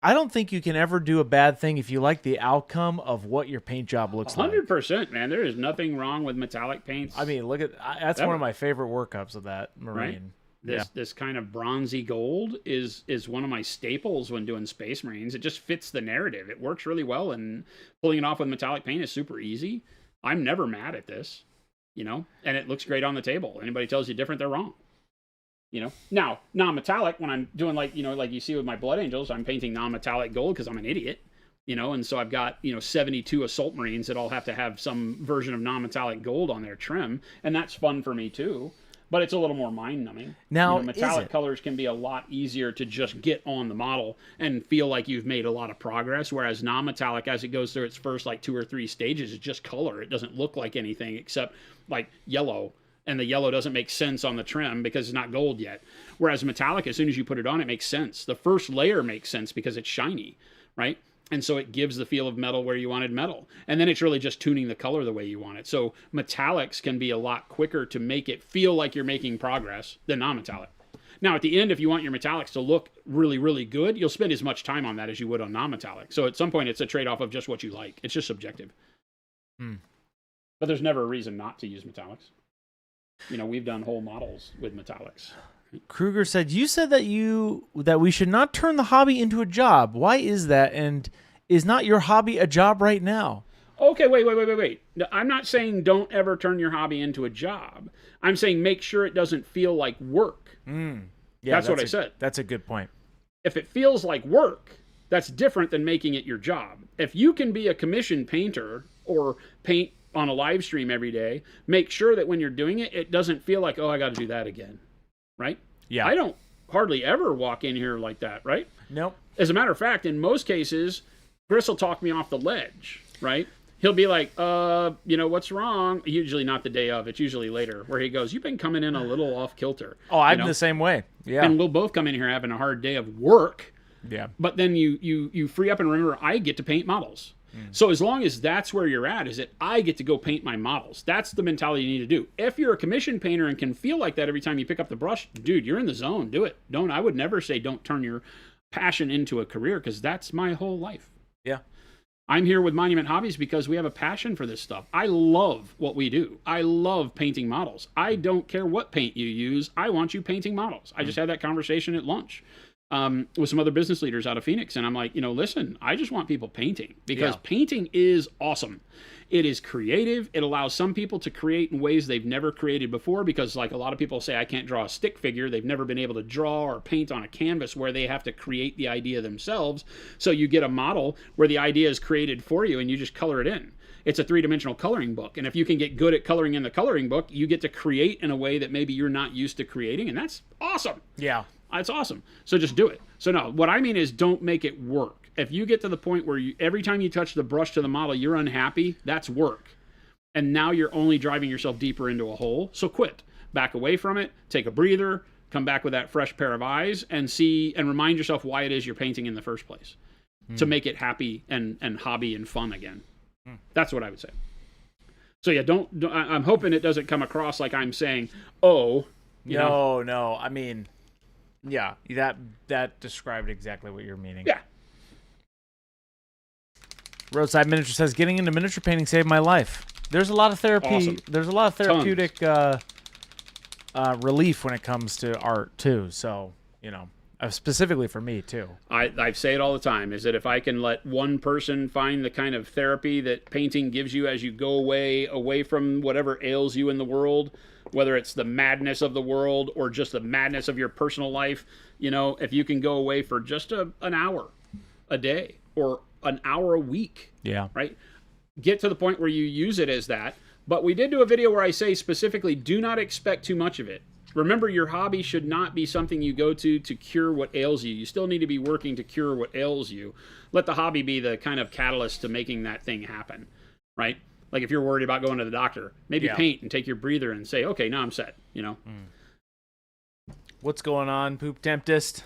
I don't think you can ever do a bad thing if you like the outcome of what your paint job looks 100%, like. man. There is nothing wrong with metallic paints. I mean, look at that's one of my favorite workups of that Marine. Right? This kind of bronzy gold is one of my staples when doing Space Marines. It just fits the narrative. It works really well, and pulling it off with metallic paint is super easy. I'm never mad at this, and it looks great on the table. Anybody tells you different, they're wrong. Now, non-metallic, when I'm doing like you see with my Blood Angels, I'm painting non-metallic gold because I'm an idiot, and so I've got, 72 Assault Marines that all have to have some version of non-metallic gold on their trim, and that's fun for me too. But it's a little more mind-numbing. Now, metallic colors can be a lot easier to just get on the model and feel like you've made a lot of progress, whereas non-metallic, as it goes through its first 2 or 3 stages, is just color. It doesn't look like anything except like yellow, and the yellow doesn't make sense on the trim because it's not gold yet. Whereas metallic, as soon as you put it on, it makes sense. The first layer makes sense because it's shiny, right? And so it gives the feel of metal where you wanted metal. And then it's really just tuning the color the way you want it. So metallics can be a lot quicker to make it feel like you're making progress than non-metallic. Now, at the end, if you want your metallics to look really, really good, you'll spend as much time on that as you would on non-metallic. So at some point, it's a trade-off of just what you like. It's just subjective. But there's never a reason not to use metallics. We've done whole models with metallics. Kruger said, you said that we should not turn the hobby into a job. Why is that? And is not your hobby a job right now? Okay, wait. No, I'm not saying don't ever turn your hobby into a job. I'm saying make sure it doesn't feel like work. Yeah, that's what I said. That's a good point. If it feels like work, that's different than making it your job. If you can be a commissioned painter or paint on a live stream every day, make sure that when you're doing it, it doesn't feel like, oh, I got to do that again. Right? Yeah. I don't hardly ever walk in here like that, right? Nope. As a matter of fact, in most cases, Chris will talk me off the ledge, right? He'll be like, what's wrong? Usually not the day of. It's usually later, where he goes, you've been coming in a little off kilter. Oh, I'm the same way. Yeah. And we'll both come in here having a hard day of work. Yeah. But then you free up and remember, I get to paint models. So as long as that's where you're at, is that I get to go paint my models. That's the mentality you need to do. If you're a commissioned painter and can feel like that every time you pick up the brush, dude, you're in the zone. Do it. I would never say don't turn your passion into a career, because that's my whole life. Yeah. I'm here with Monument Hobbies because we have a passion for this stuff. I love what we do. I love painting models. I don't care what paint you use. I want you painting models. I just had that conversation at lunch with some other business leaders out of Phoenix. And I'm like, listen, I just want people painting, because painting is awesome. It is creative. It allows some people to create in ways they've never created before, because like a lot of people say, I can't draw a stick figure. They've never been able to draw or paint on a canvas where they have to create the idea themselves. So you get a model where the idea is created for you and you just color it in. It's a 3-dimensional coloring book. And if you can get good at coloring in the coloring book, you get to create in a way that maybe you're not used to creating. And that's awesome. Yeah. It's awesome. So just do it. So no, what I mean is don't make it work. If you get to the point where every time you touch the brush to the model, you're unhappy, that's work. And now you're only driving yourself deeper into a hole. So quit. Back away from it. Take a breather. Come back with that fresh pair of eyes and see and remind yourself why it is you're painting in the first place. To make it happy and hobby and fun again. That's what I would say. So yeah, don't I'm hoping it doesn't come across like I'm saying, oh, no. I mean, Yeah, that described exactly what you're meaning. Yeah. Roadside Miniature says, getting into miniature painting saved my life. There's a lot of therapy. Awesome. There's a lot of therapeutic relief when it comes to art too. So, specifically for me too. I say it all the time, is that if I can let one person find the kind of therapy that painting gives you as you go away from whatever ails you in the world, whether it's the madness of the world or just the madness of your personal life, if you can go away for just an hour a day or an hour a week, yeah, right? Get to the point where you use it as that. But we did do a video where I say specifically, do not expect too much of it. Remember, your hobby should not be something you go to cure what ails you. You still need to be working to cure what ails you. Let the hobby be the kind of catalyst to making that thing happen, right? Like if you're worried about going to the doctor, maybe paint and take your breather and say, okay, now I'm set, What's going on, Poop Tempest?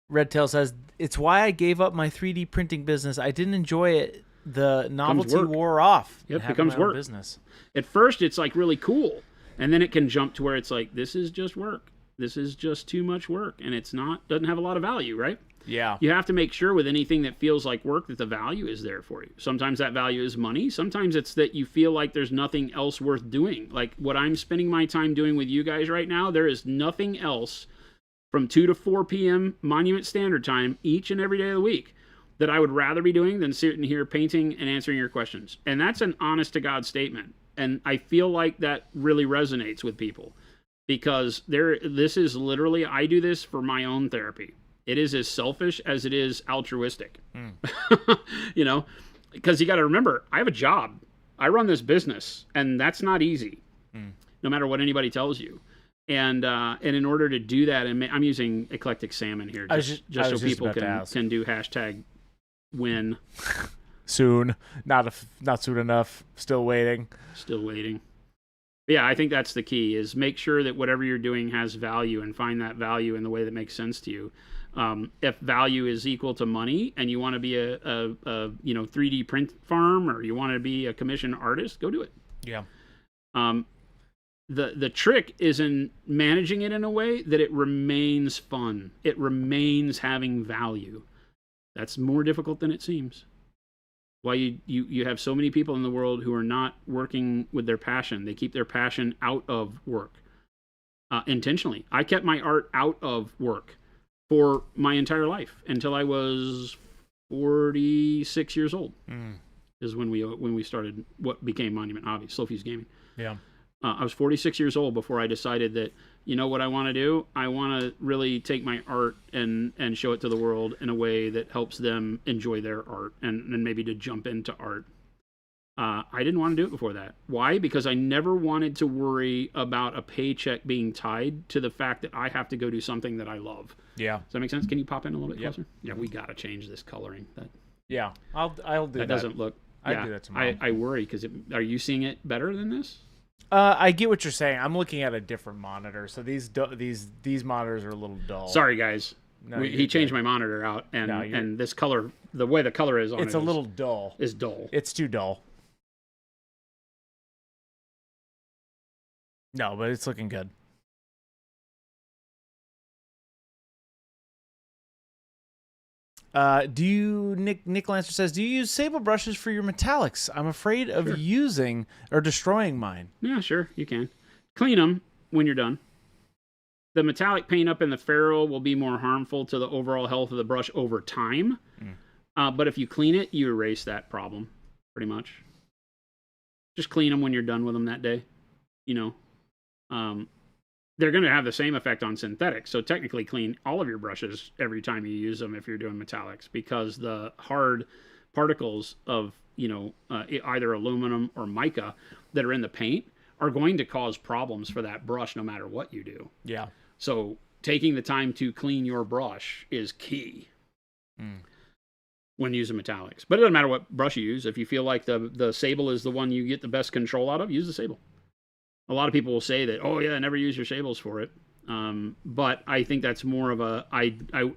Redtail says, it's why I gave up my 3D printing business. I didn't enjoy it. The novelty wore off. Yep, it becomes work. Business. At first, it's like really cool. And then it can jump to where it's like, this is just work. This is just too much work. And doesn't have a lot of value, right? Yeah. You have to make sure with anything that feels like work that the value is there for you. Sometimes that value is money. Sometimes it's that you feel like there's nothing else worth doing. Like what I'm spending my time doing with you guys right now, there is nothing else from 2 to 4 p.m. Monument Standard Time each and every day of the week that I would rather be doing than sitting here painting and answering your questions. And that's an honest-to-God statement. And I feel like that really resonates with people because this is literally, I do this for my own therapy. It is as selfish as it is altruistic. Because you got to remember, I have a job. I run this business, and that's not easy, no matter what anybody tells you. And in order to do that, and I'm using Eclectic Salmon here just so people can do hashtag win. Soon. Not soon enough. Still waiting. But yeah, I think that's the key, is make sure that whatever you're doing has value and find that value in the way that makes sense to you. If value is equal to money and you want to be a 3D print farm or you want to be a commissioned artist, go do it. Yeah. The trick is in managing it in a way that it remains fun. It remains having value. That's more difficult than it seems. Why you have so many people in the world who are not working with their passion. They keep their passion out of work intentionally. I kept my art out of work for my entire life until I was 46 years old. Is when we started what became Monument Hobbies, Slow Fuse Gaming. Yeah. I was 46 years old before I decided that, what I want to do? I want to really take my art and show it to the world in a way that helps them enjoy their art and maybe to jump into art. I didn't want to do it before that. Why? Because I never wanted to worry about a paycheck being tied to the fact that I have to go do something that I love. Yeah. Does that make sense? Can you pop in a little bit closer? Yeah, we got to change this coloring. Yeah, I'll do that. That doesn't look... I do that tomorrow. I worry because are you seeing it better than this? I get what you're saying. I'm looking at a different monitor, so these monitors are a little dull. Sorry, guys. No, he changed my monitor out, and this color, the way the color is on it's a little dull. Is dull. It's too dull. No, but it's looking good. Nick Lancer says, do you use sable brushes for your metallics? I'm afraid of using or destroying mine. Yeah, sure, you can. Clean them when you're done. The metallic paint up in the ferrule will be more harmful to the overall health of the brush over time. But if you clean it, you erase that problem, pretty much. Just clean them when you're done with them that day. They're going to have the same effect on synthetics. So technically clean all of your brushes every time you use them if you're doing metallics, because the hard particles of, either aluminum or mica that are in the paint are going to cause problems for that brush no matter what you do. Yeah. So taking the time to clean your brush is key when using metallics. But it doesn't matter what brush you use. If you feel like the sable is the one you get the best control out of, use the sable. A lot of people will say that, oh yeah, never use your sables for it. But I think that's more of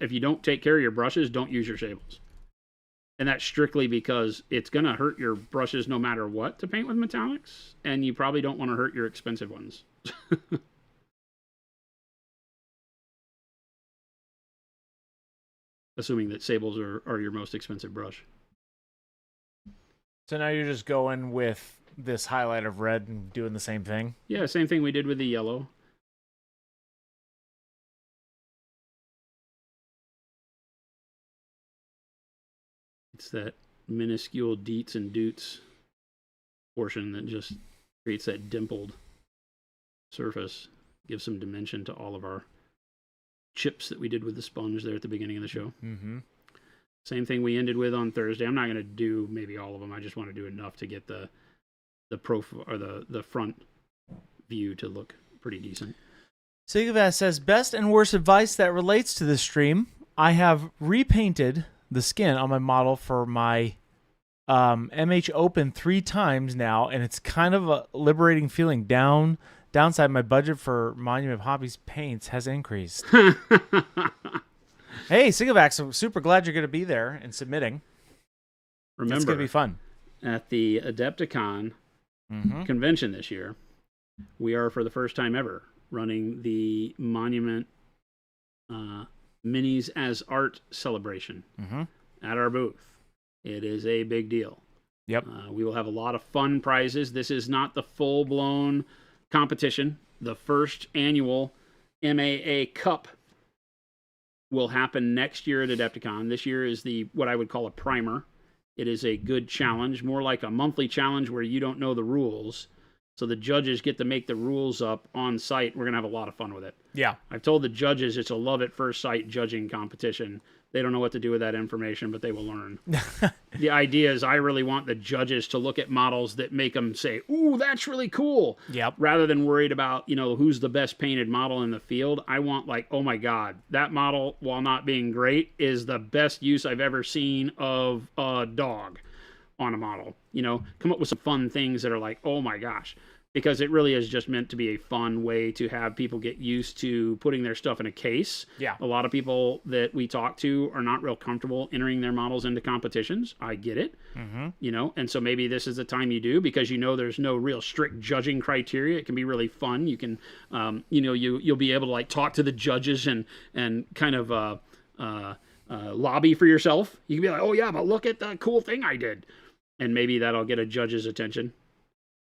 if you don't take care of your brushes, don't use your sables. And that's strictly because it's going to hurt your brushes no matter what to paint with metallics. And you probably don't want to hurt your expensive ones. assuming that sables are your most expensive brush. So now you're just going with this highlight of red and doing the same thing? Yeah, same thing we did with the yellow. It's that minuscule deets and doots portion that just creates that dimpled surface, gives some dimension to all of our chips that we did with the sponge there at the beginning of the show. Mm-hmm. Same thing we ended with on Thursday. I'm not going to do maybe all of them. I just want to do enough to get the profile or the front view to look pretty decent. Sigavas says, best and worst advice that relates to this stream. I have repainted the skin on my model for my MH Open 3 times now, and it's kind of a liberating feeling. Downside, my budget for Monument of Hobbies paints has increased. Hey, Sigavax, I'm super glad you're going to be there and submitting. Remember, it's going to be fun. At the Adepticon convention this year, we are, for the first time ever, running the Monument Minis as Art celebration at our booth. It is a big deal. Yep. We will have a lot of fun prizes. This is not the full-blown competition. The first annual MAA Cup will happen next year at Adepticon. This year is what I would call a primer. It is a good challenge, more like a monthly challenge where you don't know the rules. So the judges get to make the rules up on site. We're going to have a lot of fun with it. Yeah. I've told the judges it's a love at first sight judging competition. They don't know what to do with that information, but they will learn. The idea is I really want the judges to look at models that make them say, ooh, that's really cool. Yep. Rather than worried about, who's the best painted model in the field. I want like, oh my God, that model, while not being great, is the best use I've ever seen of a dog on a model. Come up with some fun things that are like, oh my gosh. Because it really is just meant to be a fun way to have people get used to putting their stuff in a case. Yeah. A lot of people that we talk to are not real comfortable entering their models into competitions. I get it. And so maybe this is the time you do, because there's no real strict judging criteria. It can be really fun. You can, you'll be able to like talk to the judges and kind of lobby for yourself. You can be like, oh yeah, but look at the cool thing I did. And maybe that'll get a judge's attention.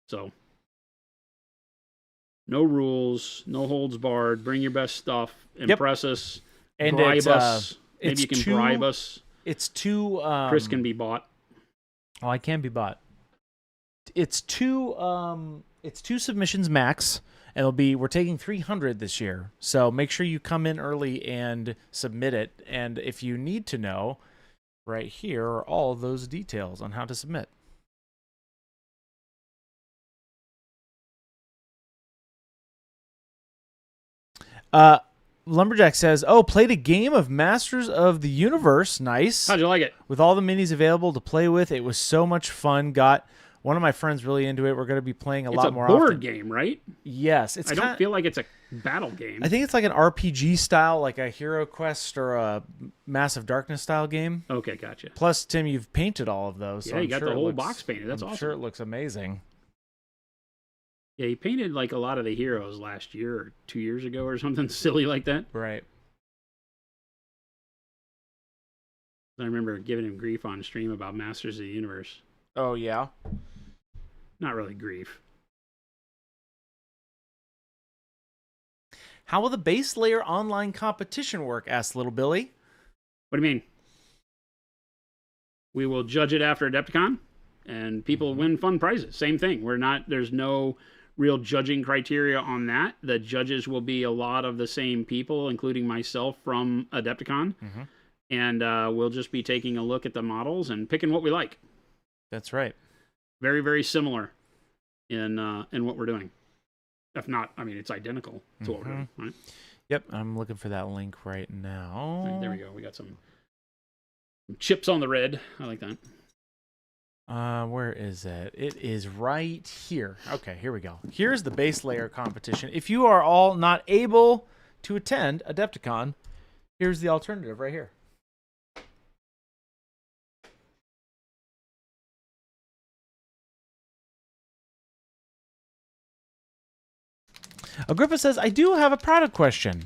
So no rules, no holds barred. Bring your best stuff. Impress us. And bribe us. Maybe you can bribe us. It's too... Chris can be bought. Oh, I can be bought. It's two submissions max, and we're taking 300 this year. So make sure you come in early and submit it. And if you need to know, right here are all those details on how to submit. Lumberjack says, oh, played a game of Masters of the Universe. Nice. How'd you like it? With all the minis available to play with. It was so much fun. Got one of my friends really into it. We're going to be playing a lot more often. It's a board game, right? Yes. I don't feel like it's a battle game. I think it's like an RPG style, like a Hero Quest or a Massive Darkness style game. Okay, gotcha. Plus, Tim, you've painted all of those. Yeah, so you got the whole box painted. That's awesome. I'm sure it looks amazing. Yeah, he painted like a lot of the heroes last year or 2 years ago or something silly like that. Right. I remember giving him grief on stream about Masters of the Universe. Oh, yeah? Not really grief. How will the base layer online competition work? Asked Little Billy. What do you mean? We will judge it after Adepticon, and people win fun prizes. Same thing. There's no real judging criteria on that. The judges will be a lot of the same people, including myself from Adepticon. And we'll just be taking a look at the models and picking what we like. That's right. Very, very similar in what we're doing. If not, I mean, it's identical to what we're doing, right? Yep, I'm looking for that link right now. Right, there we go. We got some chips on the red. I like that. Where is it? It is right here. Okay, here we go. Here's the base layer competition. If you are all not able to attend Adepticon, here's the alternative right here. Agrippa says, I do have a product question.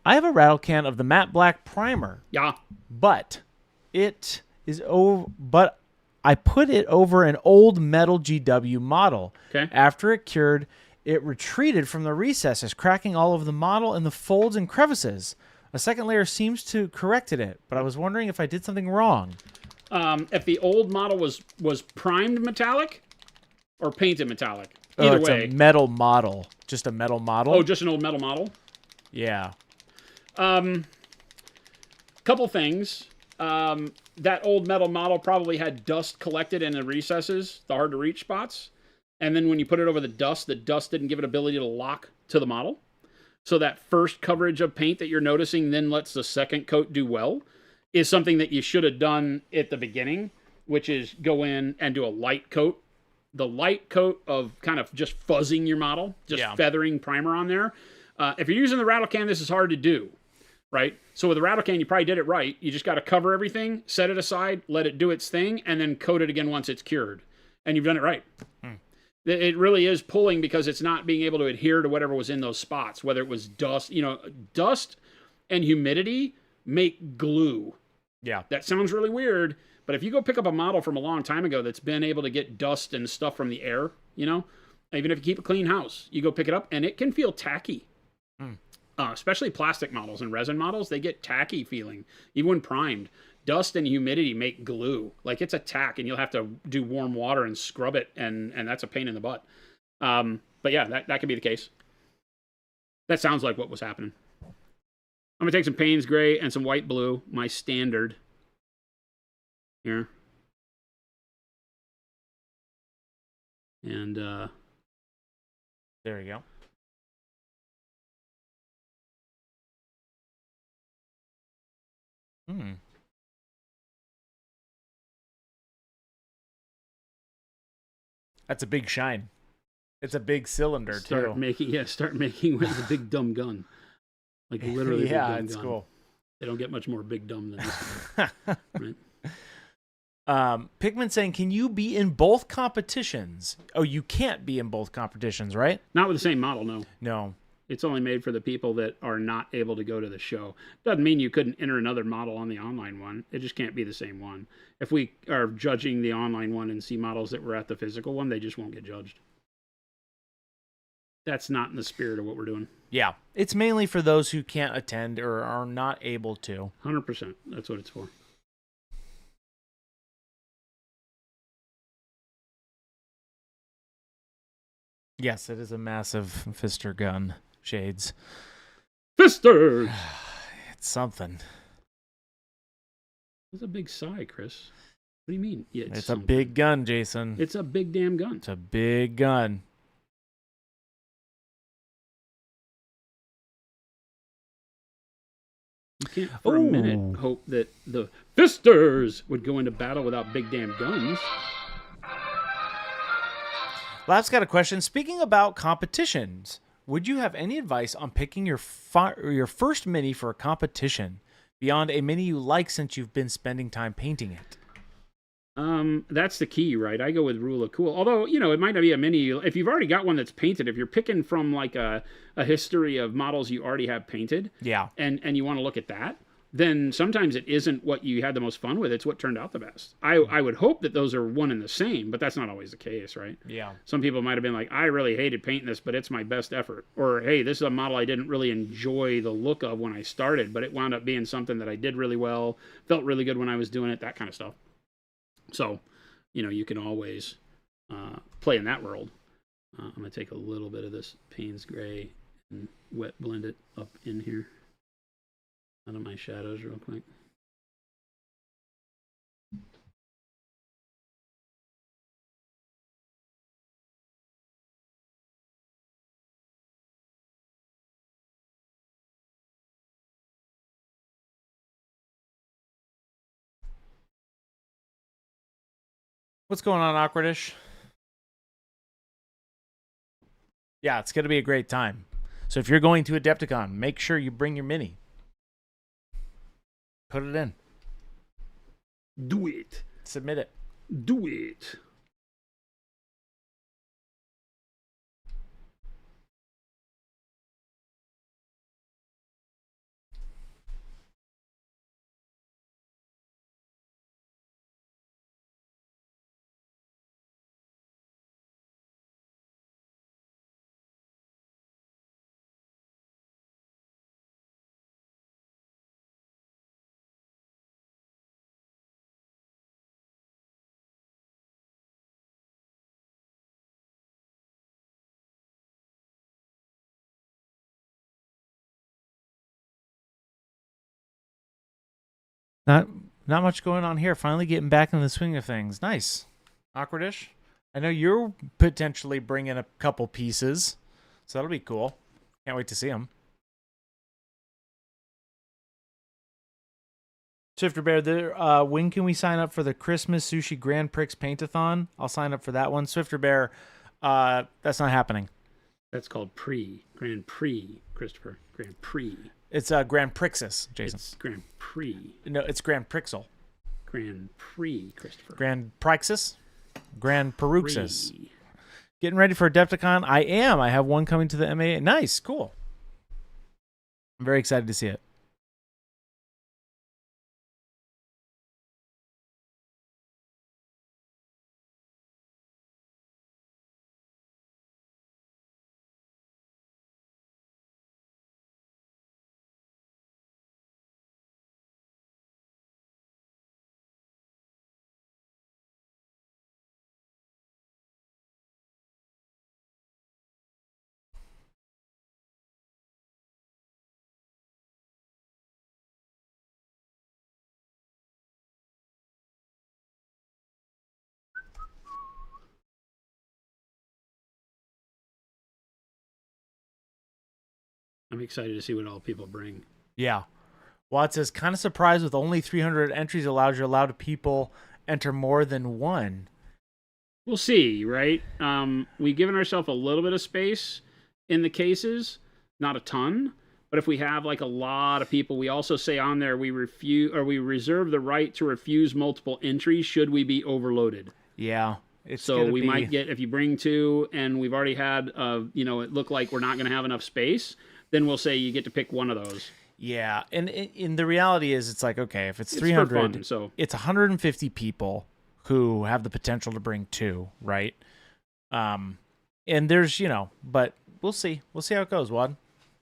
I have a rattle can of the matte black primer. Yeah. But it is but I put it over an old metal GW model. Okay. After it cured, it retreated from the recesses, cracking all over the model and the folds and crevices. A second layer seems to corrected it, but I was wondering if I did something wrong. If the old model was primed metallic or painted metallic. Either way. It's a metal model. Just a metal model. Oh, just an old metal model? Yeah. Couple things. That old metal model probably had dust collected in the recesses, the hard to reach spots. And then when you put it over the dust didn't give it ability to lock to the model. So that first coverage of paint that you're noticing then lets the second coat do well is something that you should have done at the beginning, which is go in and do a light coat. The light coat of kind of just fuzzing your model, just feathering primer on there. If you're using the rattle can, this is hard to do, right? So with a rattle can, you probably did it right. You just got to cover everything, set it aside, let it do its thing, and then coat it again once it's cured. And you've done it right. It really is pulling because it's not being able to adhere to whatever was in those spots, whether it was dust. You know, dust and humidity make glue. Yeah. That sounds really weird, but if you go pick up a model from a long time ago that's been able to get dust and stuff from the air, you know, even if you keep a clean house, you go pick it up and it can feel tacky. Especially plastic models and resin models, they get tacky feeling, even when primed. Dust and humidity make glue. Like it's a tack, and you'll have to do warm water and scrub it, and that's a pain in the butt. But yeah, that could be the case. That sounds like what was happening. I'm going to take some Payne's Gray and some white blue, my standard. Here. And there we go. That's a big shine. It's a big cylinder start making with a big dumb gun. Like literally yeah, big dumb it's gun. Cool. They don't get much more big dumb than this one. Right? Pikmin saying, can you be in both competitions? Oh, you can't be in both competitions, right? Not with the same model, no. No. It's only made for the people that are not able to go to the show. Doesn't mean you couldn't enter another model on the online one. It just can't be the same one. If we are judging the online one and see models that were at the physical one, they just won't get judged. That's not in the spirit of what we're doing. Yeah. It's mainly for those who can't attend or are not able to. 100%. That's what it's for. Yes, it is a massive fister gun. Shades. Fisters! It's something. It's a big sigh, Chris. What do you mean? Yeah, it's a big gun, Jason. It's a big damn gun. It's a big gun. You can't for a minute hope that the Fisters would go into battle without big damn guns. Lab's got a question. Speaking about competitions, would you have any advice on picking your first mini for a competition beyond a mini you like since you've been spending time painting it? That's the key, right? I go with rule of cool. Although, you know, it might not be a mini. If you've already got one that's painted, if you're picking from like a history of models you already have painted, yeah, and you want to look at that, then sometimes it isn't what you had the most fun with. It's what turned out the best. I would hope that those are one and the same, but that's not always the case, right? Yeah. Some people might have been like, I really hated painting this, but it's my best effort. Or, hey, this is a model I didn't really enjoy the look of when I started, but it wound up being something that I did really well, felt really good when I was doing it, that kind of stuff. So, you know, you can always play in that world. I'm going to take a little bit of this Payne's Gray and wet blend it up in here. Out of my shadows real quick. What's going on, Awkwardish? Yeah, it's going to be a great time. So if you're going to Adepticon, make sure you bring your mini. Put it in. Do it. Submit it. Do it. Not not much going on here. Finally getting back in the swing of things. Nice. Awkwardish. I know you're potentially bringing a couple pieces, so that'll be cool. Can't wait to see them. Swifter Bear, when can we sign up for the Christmas Sushi Grand Prix Paint-a-thon? I'll sign up for that one. Swifter Bear, that's not happening. That's called Grand Prix, Christopher. Grand Prix. It's Grand Prixus, Jason. It's Grand Prix. No, it's Grand Prixel. Grand Prix, Christopher. Grand Prixus? Grand Peruxus. Getting ready for Adepticon? I am. I have one coming to the MA. Nice, cool. I'm very excited to see it. I'm excited to see what all people bring. Yeah. Watts is kind of surprised with only 300 entries allowed people enter more than one. We'll see, right? We've given ourselves a little bit of space in the cases, not a ton. But if we have like a lot of people, we also say on there we reserve the right to refuse multiple entries should we be overloaded. Yeah. So we might get, if you bring two and we've already had, it look like we're not going to have enough space, then we'll say you get to pick one of those. Yeah, and in the reality is, it's like, okay, if it's 300, fun, so it's 150 people who have the potential to bring two, right? And there's, but we'll see. We'll see how it goes, Wad.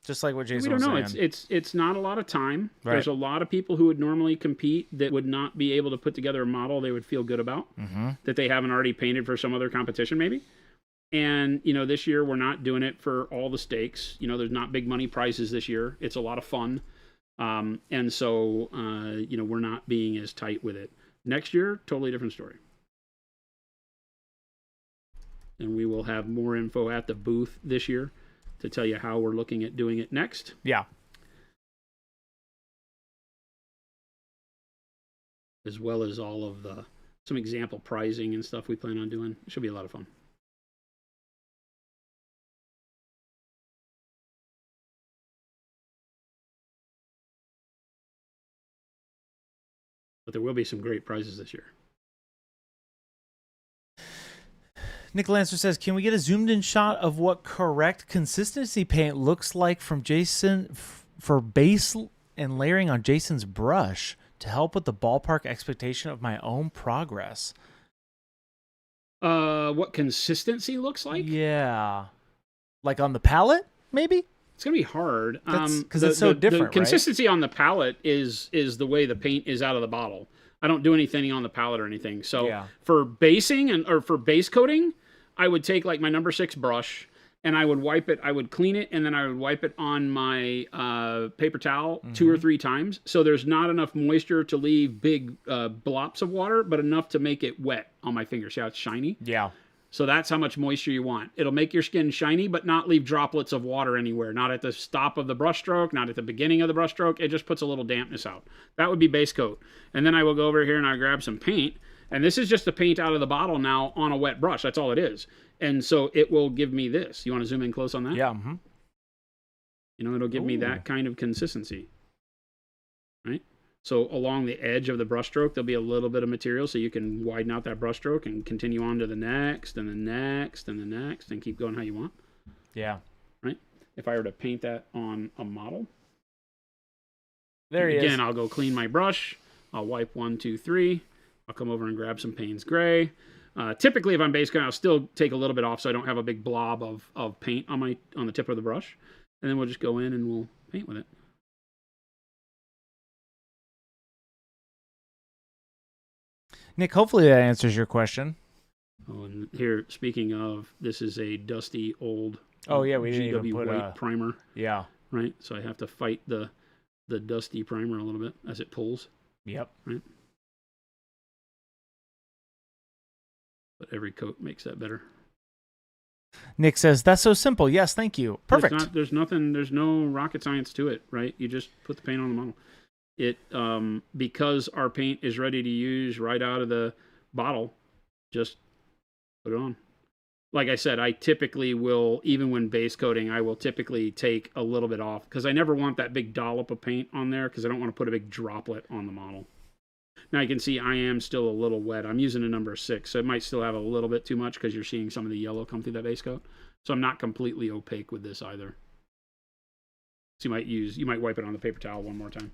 Just like what Jason was saying. We don't know. It's not a lot of time. Right. There's a lot of people who would normally compete that would not be able to put together a model they would feel good about, that they haven't already painted for some other competition maybe. And, this year we're not doing it for all the stakes. There's not big money prizes this year. It's a lot of fun. And so, we're not being as tight with it. Next year, totally different story. And we will have more info at the booth this year to tell you how we're looking at doing it next. Yeah. As well as all of some example prizing and stuff we plan on doing. It should be a lot of fun. But there will be some great prizes this year. Nick Lancer says, can we get a zoomed in shot of what correct consistency paint looks like from Jason for base and layering on Jason's brush to help with the ballpark expectation of my own progress? What consistency looks like? Yeah. Like on the palette, maybe? It's going to be hard. Because it's so different, the consistency on the palette is the way the paint is out of the bottle. I don't do anything on the palette or anything. So for basing or for base coating, I would take like my number 6 brush and I would wipe it. I would clean it and then I would wipe it on my paper towel 2 or 3 times. So there's not enough moisture to leave big blops of water, but enough to make it wet on my finger. See how it's shiny? Yeah. So that's how much moisture you want. It'll make your skin shiny, but not leave droplets of water anywhere. Not at the stop of the brush stroke, not at the beginning of the brush stroke. It just puts a little dampness out. That would be base coat. And then I will go over here and I'll grab some paint. And this is just the paint out of the bottle now on a wet brush. That's all it is. And so it will give me this. You want to zoom in close on that? Yeah. It'll give me that kind of consistency. Right? So along the edge of the brush stroke, there'll be a little bit of material so you can widen out that brush stroke and continue on to the next and the next and the next and keep going how you want. Yeah. Right? If I were to paint that on a model. There he is. Again, I'll go clean my brush. I'll wipe 1, 2, 3. I'll come over and grab some Payne's Gray. Typically, if I'm base coating, I'll still take a little bit off so I don't have a big blob of paint on the tip of the brush. And then we'll just go in and we'll paint with it. Nick, hopefully that answers your question. Oh, and here, speaking of, this is a dusty old we didn't even GW put white primer. Yeah. Right? So I have to fight the dusty primer a little bit as it pulls. Yep. Right? But every coat makes that better. Nick says, that's so simple. Yes, thank you. Perfect. There's no rocket science to it, right? You just put the paint on the model. It because our paint is ready to use right out of the bottle, just put it on. Like I said, I typically will, even when base coating, I will typically take a little bit off because I never want that big dollop of paint on there because I don't want to put a big droplet on the model. Now you can see I am still a little wet. I'm using a number 6, so it might still have a little bit too much because you're seeing some of the yellow come through that base coat. So I'm not completely opaque with this either. So you might wipe it on the paper towel one more time.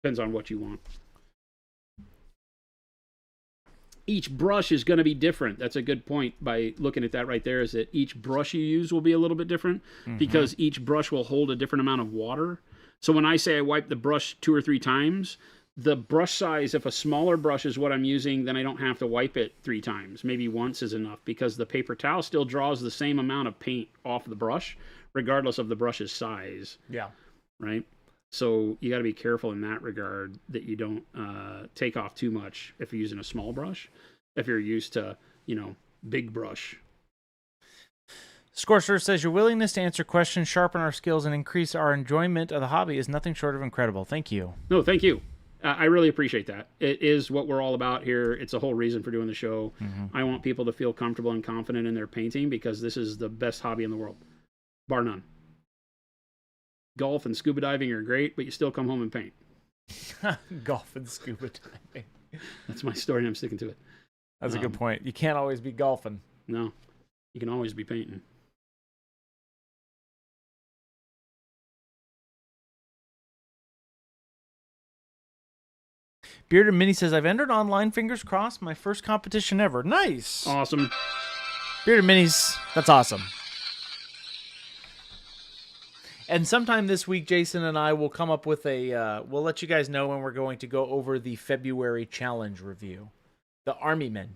Depends on what you want. Each brush is going to be different. That's a good point by looking at that right there, is that each brush you use will be a little bit different because each brush will hold a different amount of water. So when I say I wipe the brush 2 or 3 times, the brush size, if a smaller brush is what I'm using, then I don't have to wipe it 3 times. Maybe once is enough because the paper towel still draws the same amount of paint off the brush, regardless of the brush's size. Yeah. Right? So you got to be careful in that regard that you don't take off too much if you're using a small brush. If you're used to, big brush. Scorcher says, your willingness to answer questions, sharpen our skills, and increase our enjoyment of the hobby is nothing short of incredible. Thank you. No, thank you. I really appreciate that. It is what we're all about here. It's the whole reason for doing the show. I want people to feel comfortable and confident in their painting because this is the best hobby in the world, bar none. Golf and scuba diving are great, but you still come home and paint. Golf and scuba diving. That's my story, and I'm sticking to it. That's a good point. You can't always be golfing. No, you can always be painting. Bearded Minnie says, I've entered online, fingers crossed, my first competition ever. Nice. Awesome. Bearded Minnie's, that's awesome. And sometime this week, Jason and I will come up with we'll let you guys know when we're going to go over the February challenge review. The Army Men.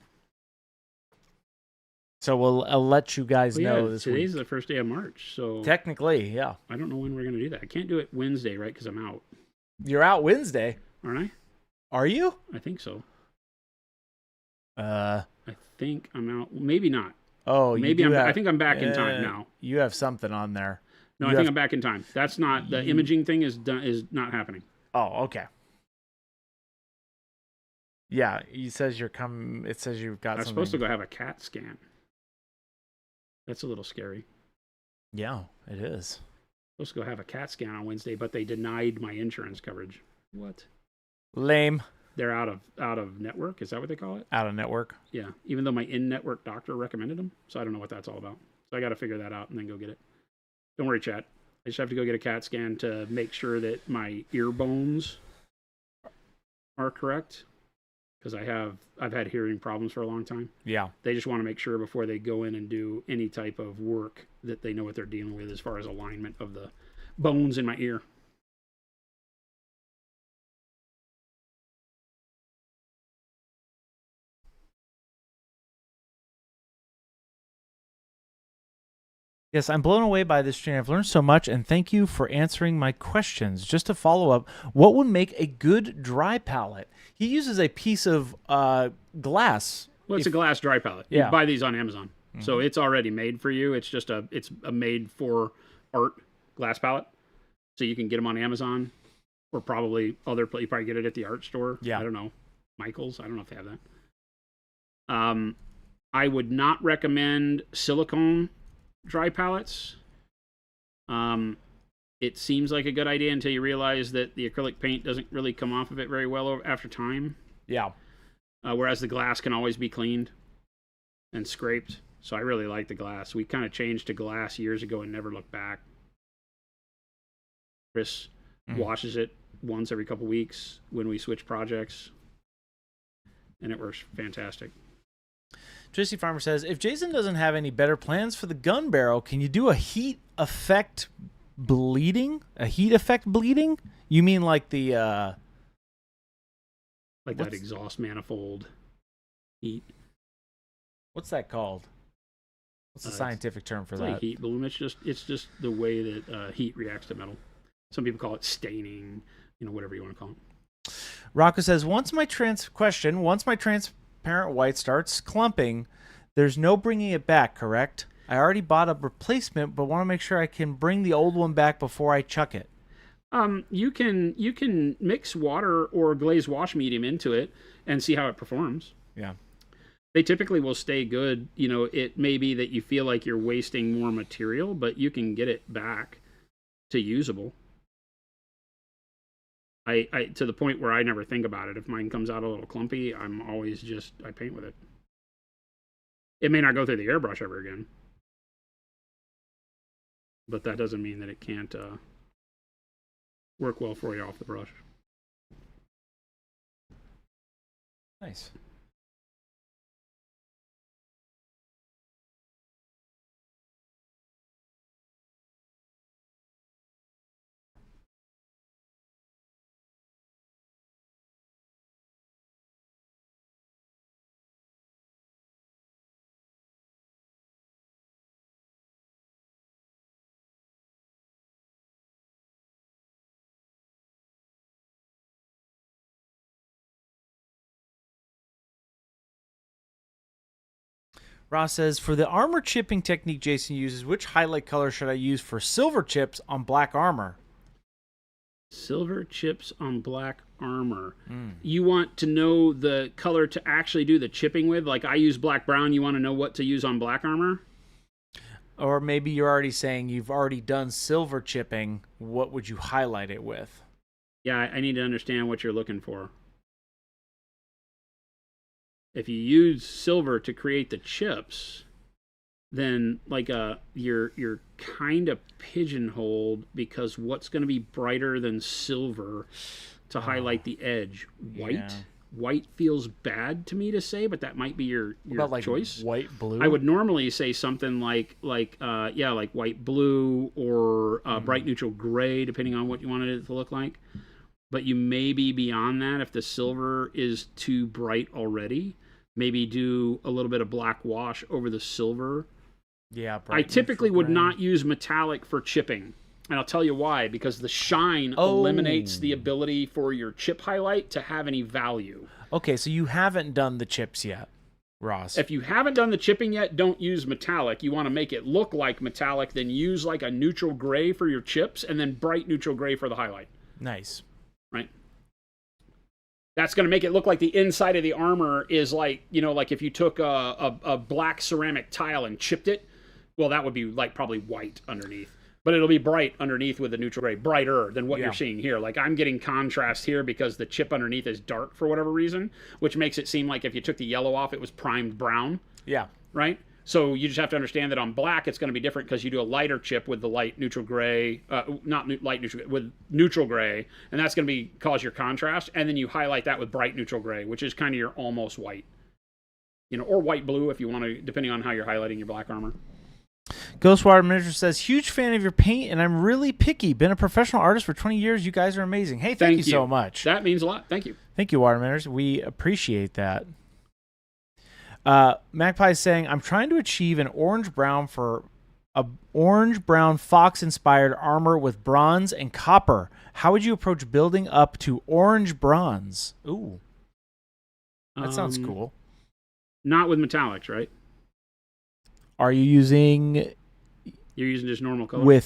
So I'll let you guys know this today's week. the first day of March, so... Technically, yeah. I don't know when we're going to do that. I can't do it Wednesday, right, because I'm out. You're out Wednesday. Aren't I? Are you? I think so. I think I'm out. Maybe not. Oh, maybe I think I'm back in time now. You have something on there. No, I think I'm back in time. That's not the imaging thing is not happening. Oh, okay. Yeah, it says you're coming. It says you've got. I'm supposed to go have a CAT scan. That's a little scary. Yeah, it is. I'm supposed to go have a CAT scan on Wednesday, but they denied my insurance coverage. What? Lame. They're out of network. Is that what they call it? Out of network. Yeah. Even though my in-network doctor recommended them, so I don't know what that's all about. So I got to figure that out and then go get it. Don't worry, chat. I just have to go get a CAT scan to make sure that my ear bones are correct. Because I've had hearing problems for a long time. Yeah. They just want to make sure before they go in and do any type of work that they know what they're dealing with as far as alignment of the bones in my ear. Yes, I'm blown away by this stream. I've learned so much, and thank you for answering my questions. Just to follow up, what would make a good dry palette? He uses a piece of glass. Well, it's a glass dry palette. Yeah. You buy these on Amazon. So it's already made for you. It's just a made for art glass palette. So you can get them on Amazon or probably you probably get it at the art store. Yeah. I don't know. Michael's. I don't know if they have that. I would not recommend silicone dry palettes. It seems like a good idea until you realize that the acrylic paint doesn't really come off of it very well after time. Yeah. Whereas the glass can always be cleaned and scraped. So I really like the glass. We kind of changed to glass years ago and never looked back. Chris washes it once every couple weeks when we switch projects. And it works fantastic. Tracy Farmer says, if Jason doesn't have any better plans for the gun barrel, can you do a heat effect bleeding? A heat effect bleeding? You mean like the... like that exhaust manifold heat. What's that called? What's the scientific term for that? Like heat bloom. It's just the way that heat reacts to metal. Some people call it staining, whatever you want to call it. Rocco says, once my transparent white starts clumping, there's no bringing it back, correct? I already bought a replacement, but want to make sure I can bring the old one back before I chuck it. You can mix water or glaze wash medium into it and see how it performs. Yeah. They typically will stay good. It may be that you feel like you're wasting more material, but you can get it back to usable. I to the point where I never think about it. If mine comes out a little clumpy, I'm always I paint with it. It may not go through the airbrush ever again, but that doesn't mean that it can't work well for you off the brush. Nice. Ross says, for the armor chipping technique Jason uses, which highlight color should I use for silver chips on black armor? Silver chips on black armor. You want to know the color to actually do the chipping with? Like I use black brown, you want to know what to use on black armor? Or maybe you're already saying you've already done silver chipping. What would you highlight it with? Yeah, I need to understand what you're looking for. If you use silver to create the chips, then like you're kind of pigeonholed, because what's going to be brighter than silver to highlight the edge? White. Yeah. White feels bad to me to say, but that might be your like choice. White, blue. I would normally say something like white, blue, or bright neutral gray, depending on what you wanted it to look like. But you may be beyond that if the silver is too bright already. Maybe do a little bit of black wash over the silver. Yeah, I typically would not use metallic for chipping. And I'll tell you why. Because the shine eliminates the ability for your chip highlight to have any value. Okay, so you haven't done the chips yet, Ross. If you haven't done the chipping yet, don't use metallic. You want to make it look like metallic, then use like a neutral gray for your chips, and then bright neutral gray for the highlight. Nice. Right? That's going to make it look like the inside of the armor is like, like if you took a black ceramic tile and chipped it, well, that would be like probably white underneath. But it'll be bright underneath with the neutral gray, brighter than what you're seeing here. Like I'm getting contrast here because the chip underneath is dark for whatever reason, which makes it seem like if you took the yellow off, it was primed brown. Yeah. Right? So you just have to understand that on black, it's going to be different because you do a lighter chip with the light neutral gray, light neutral, with neutral gray, and that's going to cause your contrast. And then you highlight that with bright neutral gray, which is kind of your almost white, or white blue if you want to, depending on how you're highlighting your black armor. Ghostwater Manager says, huge fan of your paint, and I'm really picky. Been a professional artist for 20 years. You guys are amazing. Hey, thank you so much. That means a lot. Thank you. Thank you, Watermaners. We appreciate that. Magpie is saying, I'm trying to achieve an orange-brown fox-inspired armor with bronze and copper. How would you approach building up to orange bronze? Ooh. That sounds cool. Not with metallics, right? Are you using... You're using just normal color?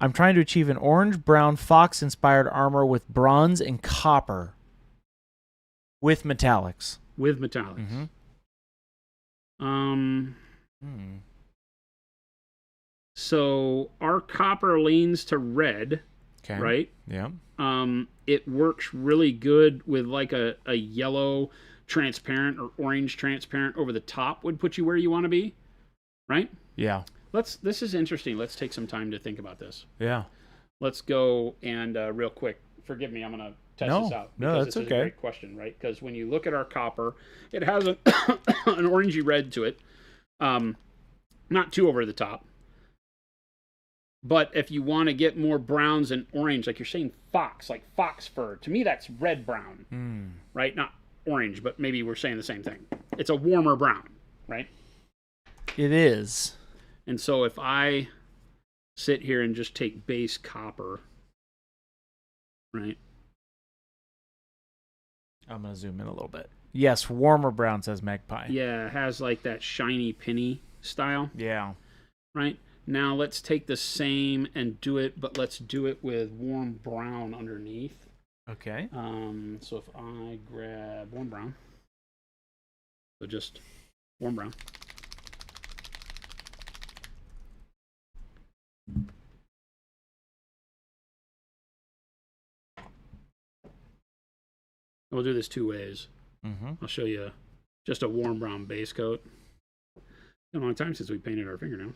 I'm trying to achieve an orange-brown fox-inspired armor with bronze and copper. With metallics. With metallics. Mm-hmm. So our copper leans to red, right? Yeah. It works really good with like a yellow transparent or orange transparent over the top would put you where you want to be, right? Yeah. This is interesting. Let's take some time to think about this. Yeah. Let's go and real quick. Forgive me, I'm going to test this out. No, that's okay. It's a great question, right? Because when you look at our copper, it has an orangey red to it. Not too over the top. But if you want to get more browns and orange, like you're saying fox, like fox fur, to me that's red-brown, right? Not orange, but maybe we're saying the same thing. It's a warmer brown, right? It is. And so if I sit here and just take base copper, right? I'm going to zoom in a little bit. Yes, warmer brown, says Magpie. Yeah, it has like that shiny penny style. Yeah. Right? Now let's take the same and do it, but let's do it with warm brown underneath. Okay. So if I grab warm brown, so just warm brown. We'll do this 2 ways. I'll show you just a warm brown base coat. It's been a long time since we painted our fingernails.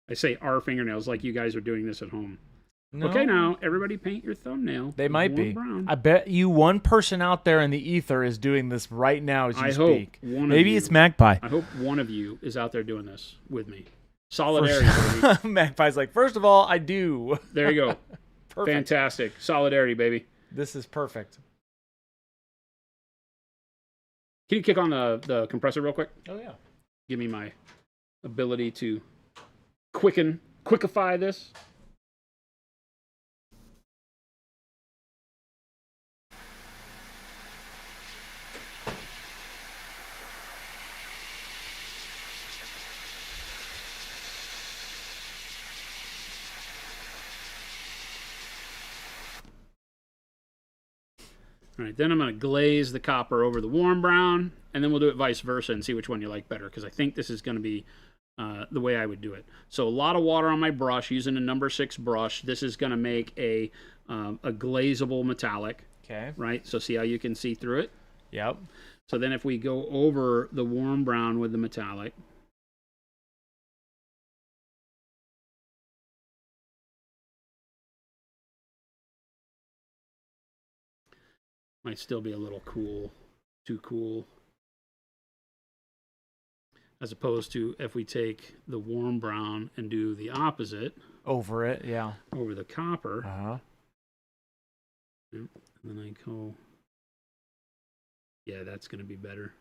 I say our fingernails like you guys are doing this at home. No. Okay, now everybody paint your thumbnail. They might be. Brown. I bet you one person out there in the ether is doing this right now as you speak. Maybe it's Magpie. I hope one of you is out there doing this with me. Solidarity. Magpie's like, first of all, I do. There you go. Perfect. Fantastic. Solidarity, baby. This is perfect. Can you kick on the compressor real quick? Oh, yeah. Give me my ability to quickify this. All right, then I'm going to glaze the copper over the warm brown, and then we'll do it vice versa and see which one you like better, because I think this is going to be the way I would do it. So a lot of water on my brush, using a number 6 brush. This is going to make a glazable metallic. Okay. Right, so see how you can see through it? Yep. So then if we go over the warm brown with the metallic, might still be a little cool, too cool. As opposed to if we take the warm brown and do the opposite. Over it, yeah. Over the copper. Uh-huh. And then I go, yeah, that's going to be better.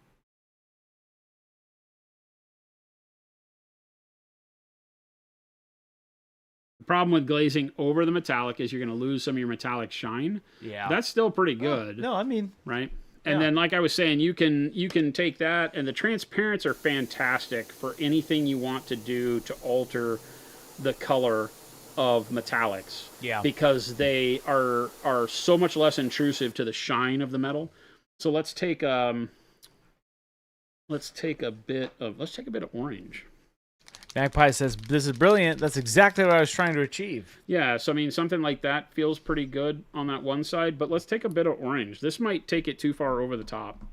The problem with glazing over the metallic is you're going to lose some of your metallic shine. Yeah. That's still pretty good. No, I mean... Right? And then, like I was saying, you can take that, and the transparents are fantastic for anything you want to do to alter the color of metallics. Yeah. Because they are so much less intrusive to the shine of the metal. So let's take a bit of orange. Magpie says, this is brilliant. That's exactly what I was trying to achieve. Yeah, so I mean, something like that feels pretty good on that one side, but let's take a bit of orange. This might take it too far over the top.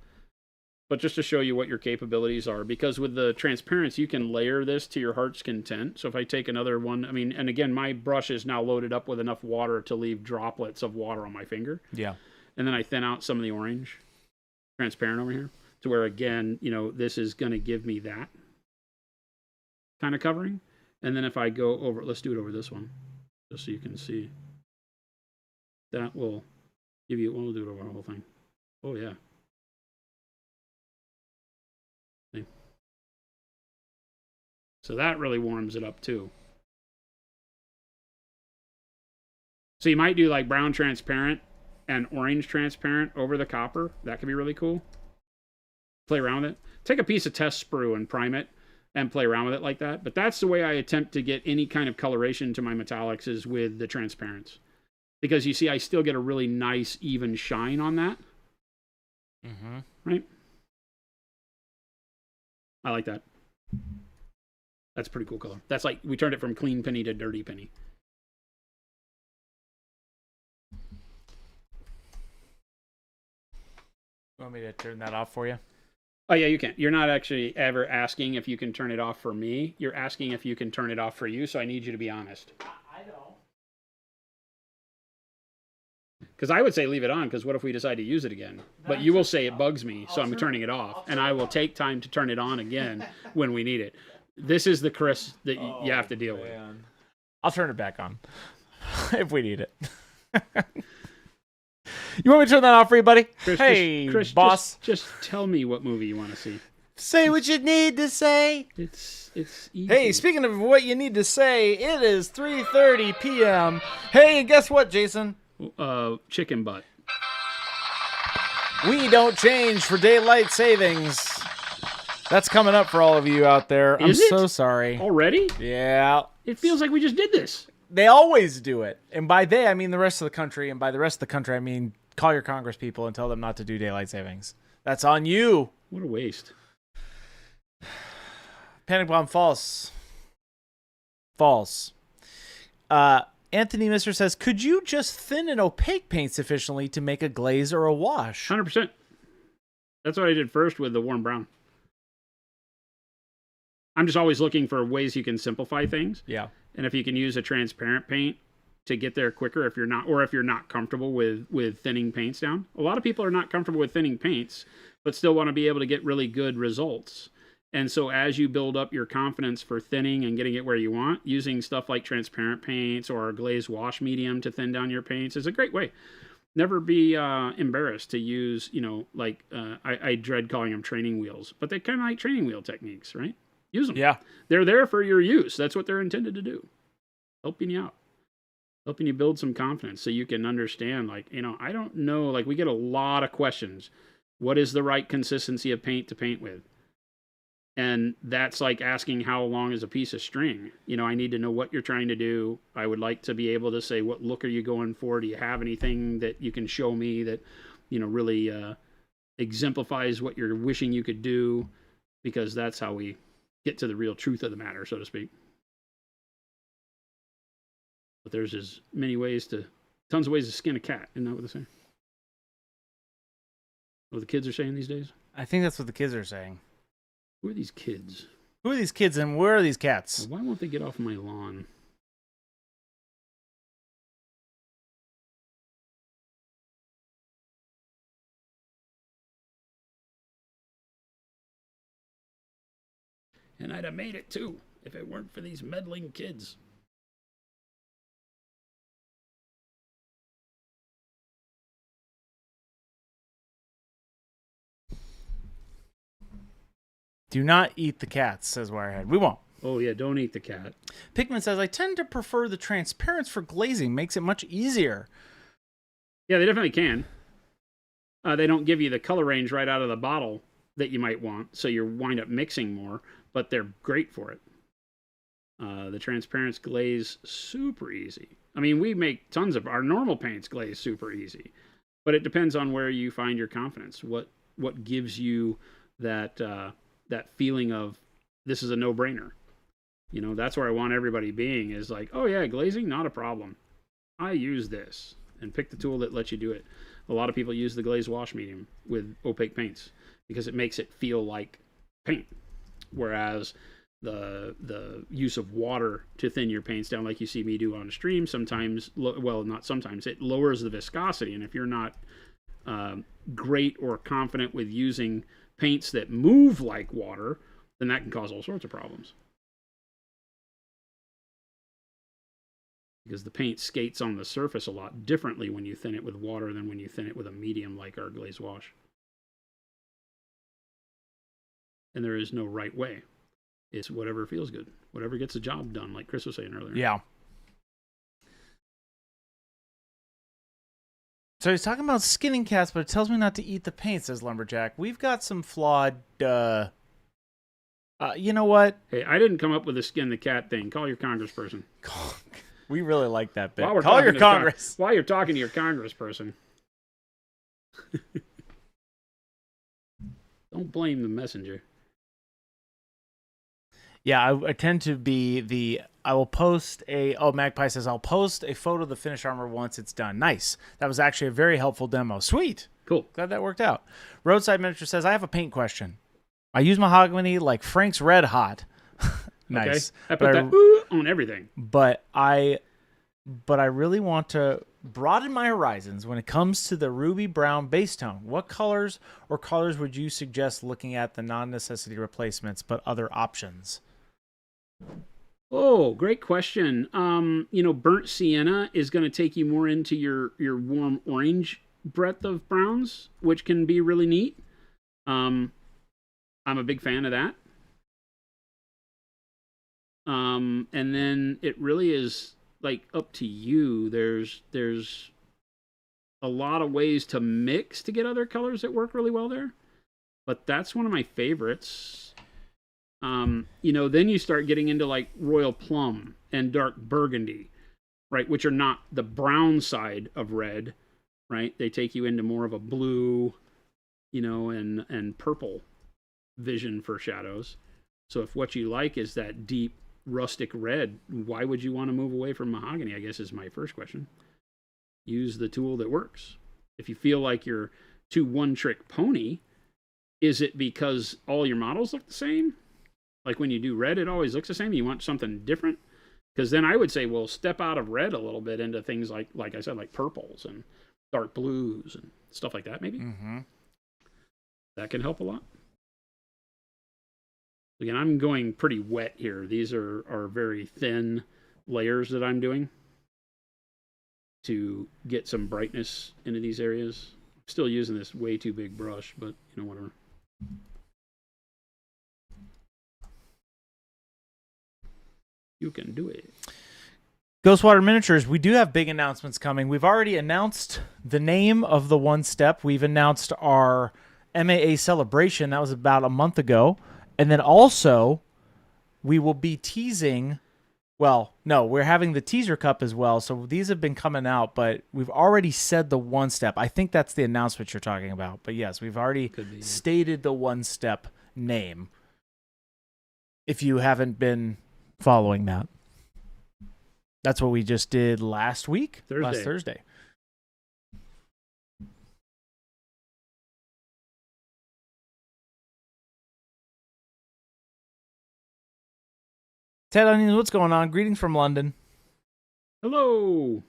But just to show you what your capabilities are, because with the transparency, you can layer this to your heart's content. So if I take another one, I mean, and again, my brush is now loaded up with enough water to leave droplets of water on my finger. Yeah. And then I thin out some of the orange, transparent over here, to where, again, you know, this is going to give me that kind of covering. And then if I go over, let's do it over this one, just so you can see. That will give you, we'll do it over the whole thing. Oh, yeah. See? So that really warms it up, too. So you might do like brown transparent and orange transparent over the copper. That could be really cool. Play around with it. Take a piece of test sprue and prime it and play around with it like that. But that's the way I attempt to get any kind of coloration to my metallics, is with the transparents. Because you see, I still get a really nice, even shine on that. Mm-hmm. Right? I like that. That's a pretty cool color. That's like, we turned it from clean penny to dirty penny. Want me to turn that off for you? Oh, yeah, you can. You're not actually ever asking if you can turn it off for me. You're asking if you can turn it off for you, so I need you to be honest. I know. Because I would say leave it on, because what if we decide to use it again? But you will say it bugs me, so I'm turning it off. And I will take time to turn it on again when we need it. This is the Chris that you have to deal with. I'll turn it back on if we need it. You want me to turn that off for you, buddy? Chris, hey, Chris, boss. Just tell me what movie you want to see. Say what you need to say. It's easy. Hey, speaking of what you need to say, it is 3:30 p.m. Hey, guess what, Jason? Chicken butt. We don't change for daylight savings. That's coming up for all of you out there. I'm so sorry. Already? Yeah. It feels like we just did this. They always do it. And by they, I mean the rest of the country. And by the rest of the country, I mean call your Congress people and tell them not to do daylight savings. That's on you. What a waste. Panic bomb false. False. Anthony Mister says, could you just thin an opaque paint sufficiently to make a glaze or a wash? 100%. That's what I did first with the warm brown. I'm just always looking for ways you can simplify things. Yeah. And if you can use a transparent paint to get there quicker, if you're not comfortable with thinning paints down. A lot of people are not comfortable with thinning paints, but still want to be able to get really good results. And so as you build up your confidence for thinning and getting it where you want, using stuff like transparent paints or a glazed wash medium to thin down your paints is a great way. Never be embarrassed to use, I dread calling them training wheels, but they're kind of like training wheel techniques, right? Use them. Yeah. They're there for your use. That's what they're intended to do. Helping you out. Helping you build some confidence so you can understand, I don't know, we get a lot of questions. What is the right consistency of paint to paint with? And that's like asking how long is a piece of string. I need to know what you're trying to do. I would like to be able to say, what look are you going for? Do you have anything that you can show me that, really exemplifies what you're wishing you could do? Because that's how we get to the real truth of the matter, so to speak. But there's tons of ways to skin a cat. Isn't that what they're saying? What the kids are saying these days? I think that's what the kids are saying. Who are these kids? Who are these kids and where are these cats? Why won't they get off my lawn? And I'd have made it too if it weren't for these meddling kids. Do not eat the cats, says Wirehead. We won't. Oh, yeah, don't eat the cat. Pikmin says, I tend to prefer the transparency for glazing. Makes it much easier. Yeah, they definitely can. They don't give you the color range right out of the bottle that you might want, so you wind up mixing more, but they're great for it. The transparency glaze, super easy. I mean, we make tons of our normal paints glaze super easy, but it depends on where you find your confidence. What gives you that feeling of this is a no-brainer? That's where I want everybody being is like, oh yeah, glazing, not a problem. I use this, and pick the tool that lets you do it. A lot of people use the glazed wash medium with opaque paints because it makes it feel like paint. Whereas the use of water to thin your paints down, like you see me do on a stream, sometimes, not sometimes, it lowers the viscosity. And if you're not great or confident with using paints that move like water, then that can cause all sorts of problems. Because the paint skates on the surface a lot differently when you thin it with water than when you thin it with a medium like our glazed wash. And there is no right way. It's whatever feels good. Whatever gets the job done, like Chris was saying earlier. Yeah. So he's talking about skinning cats, but it tells me not to eat the paint, says Lumberjack. We've got some flawed... you know what? Hey, I didn't come up with the skin the cat thing. Call your congressperson. We really like that bit. Call your Congress. While you're talking to your congressperson. Don't blame the messenger. Yeah, I tend to be I will post Magpie says, I'll post a photo of the finished armor once it's done. Nice. That was actually a very helpful demo. Sweet. Cool. Glad that worked out. Roadside Miniature says, I have a paint question. I use mahogany like Frank's Red Hot. Nice. Okay. I put that on everything. But I really want to broaden my horizons when it comes to the ruby brown base tone. What colors would you suggest looking at the non-necessity replacements, but other options? Oh, great question. Burnt sienna is going to take you more into your warm orange breadth of browns, which can be really neat. I'm a big fan of that. And then it really is like up to you. There's a lot of ways to mix to get other colors that work really well there. But that's one of my favorites. Then you start getting into like royal plum and dark burgundy, right? Which are not the brown side of red, right? They take you into more of a blue, and purple vision for shadows. So if what you like is that deep rustic red, why would you want to move away from mahogany, I guess is my first question. Use the tool that works. If you feel like you're too one-trick pony, is it because all your models look the same? Like when you do red, it always looks the same. You want something different? Because then I would say, well, step out of red a little bit into things like I said, like purples and dark blues and stuff like that, maybe. Mm-hmm. That can help a lot. Again, I'm going pretty wet here. These are very thin layers that I'm doing to get some brightness into these areas. I'm still using this way too big brush, but whatever. You can do it. Ghostwater Miniatures, we do have big announcements coming. We've already announced the name of the one step. We've announced our MAA celebration. That was about a month ago. And then also, we will be teasing... Well, no, we're having the teaser cup as well. So these have been coming out, but we've already said the one step. I think that's the announcement you're talking about. But yes, we've already stated the one step name. If you haven't been following that. That's what we just did last week. Last Thursday. Ted Onions, what's going on? Greetings from London. Hello.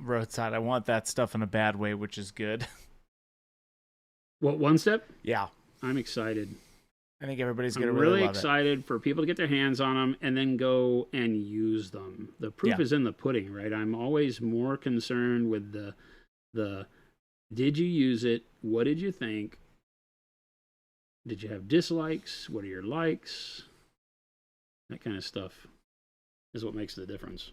Roadside, I want that stuff in a bad way, which is good. What, one step? Yeah. I'm excited. I think everybody's going to really love excited for people to get their hands on them and then go and use them. The proof is in the pudding, right? I'm always more concerned with the did you use it? What did you think? Did you have dislikes? What are your likes? That kind of stuff is what makes the difference.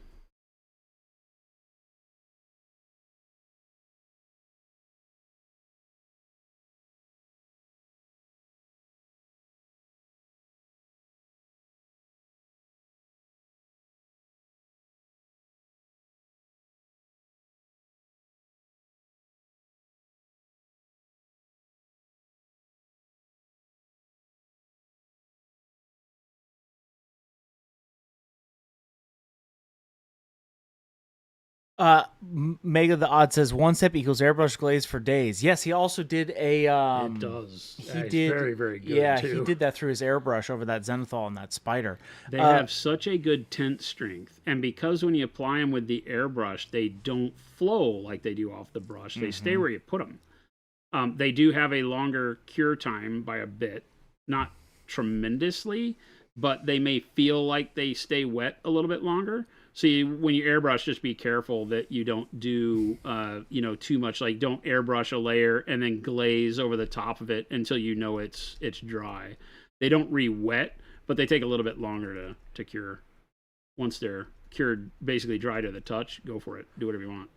Mega the Odd says one step equals airbrush glaze for days. Yes, he also did a it does. He did very, very good. Yeah, too. he did that through his airbrush over that Zenithal and that spider. They have such a good tint strength, and because when you apply them with the airbrush, they don't flow like they do off the brush. They stay where you put them. They do have a longer cure time by a bit, not tremendously, but they may feel like they stay wet a little bit longer. So when you airbrush, just be careful that you don't do, too much. Like don't airbrush a layer and then glaze over the top of it until you know it's dry. They don't re-wet, but they take a little bit longer to cure. Once they're cured, basically dry to the touch, go for it. Do whatever you want.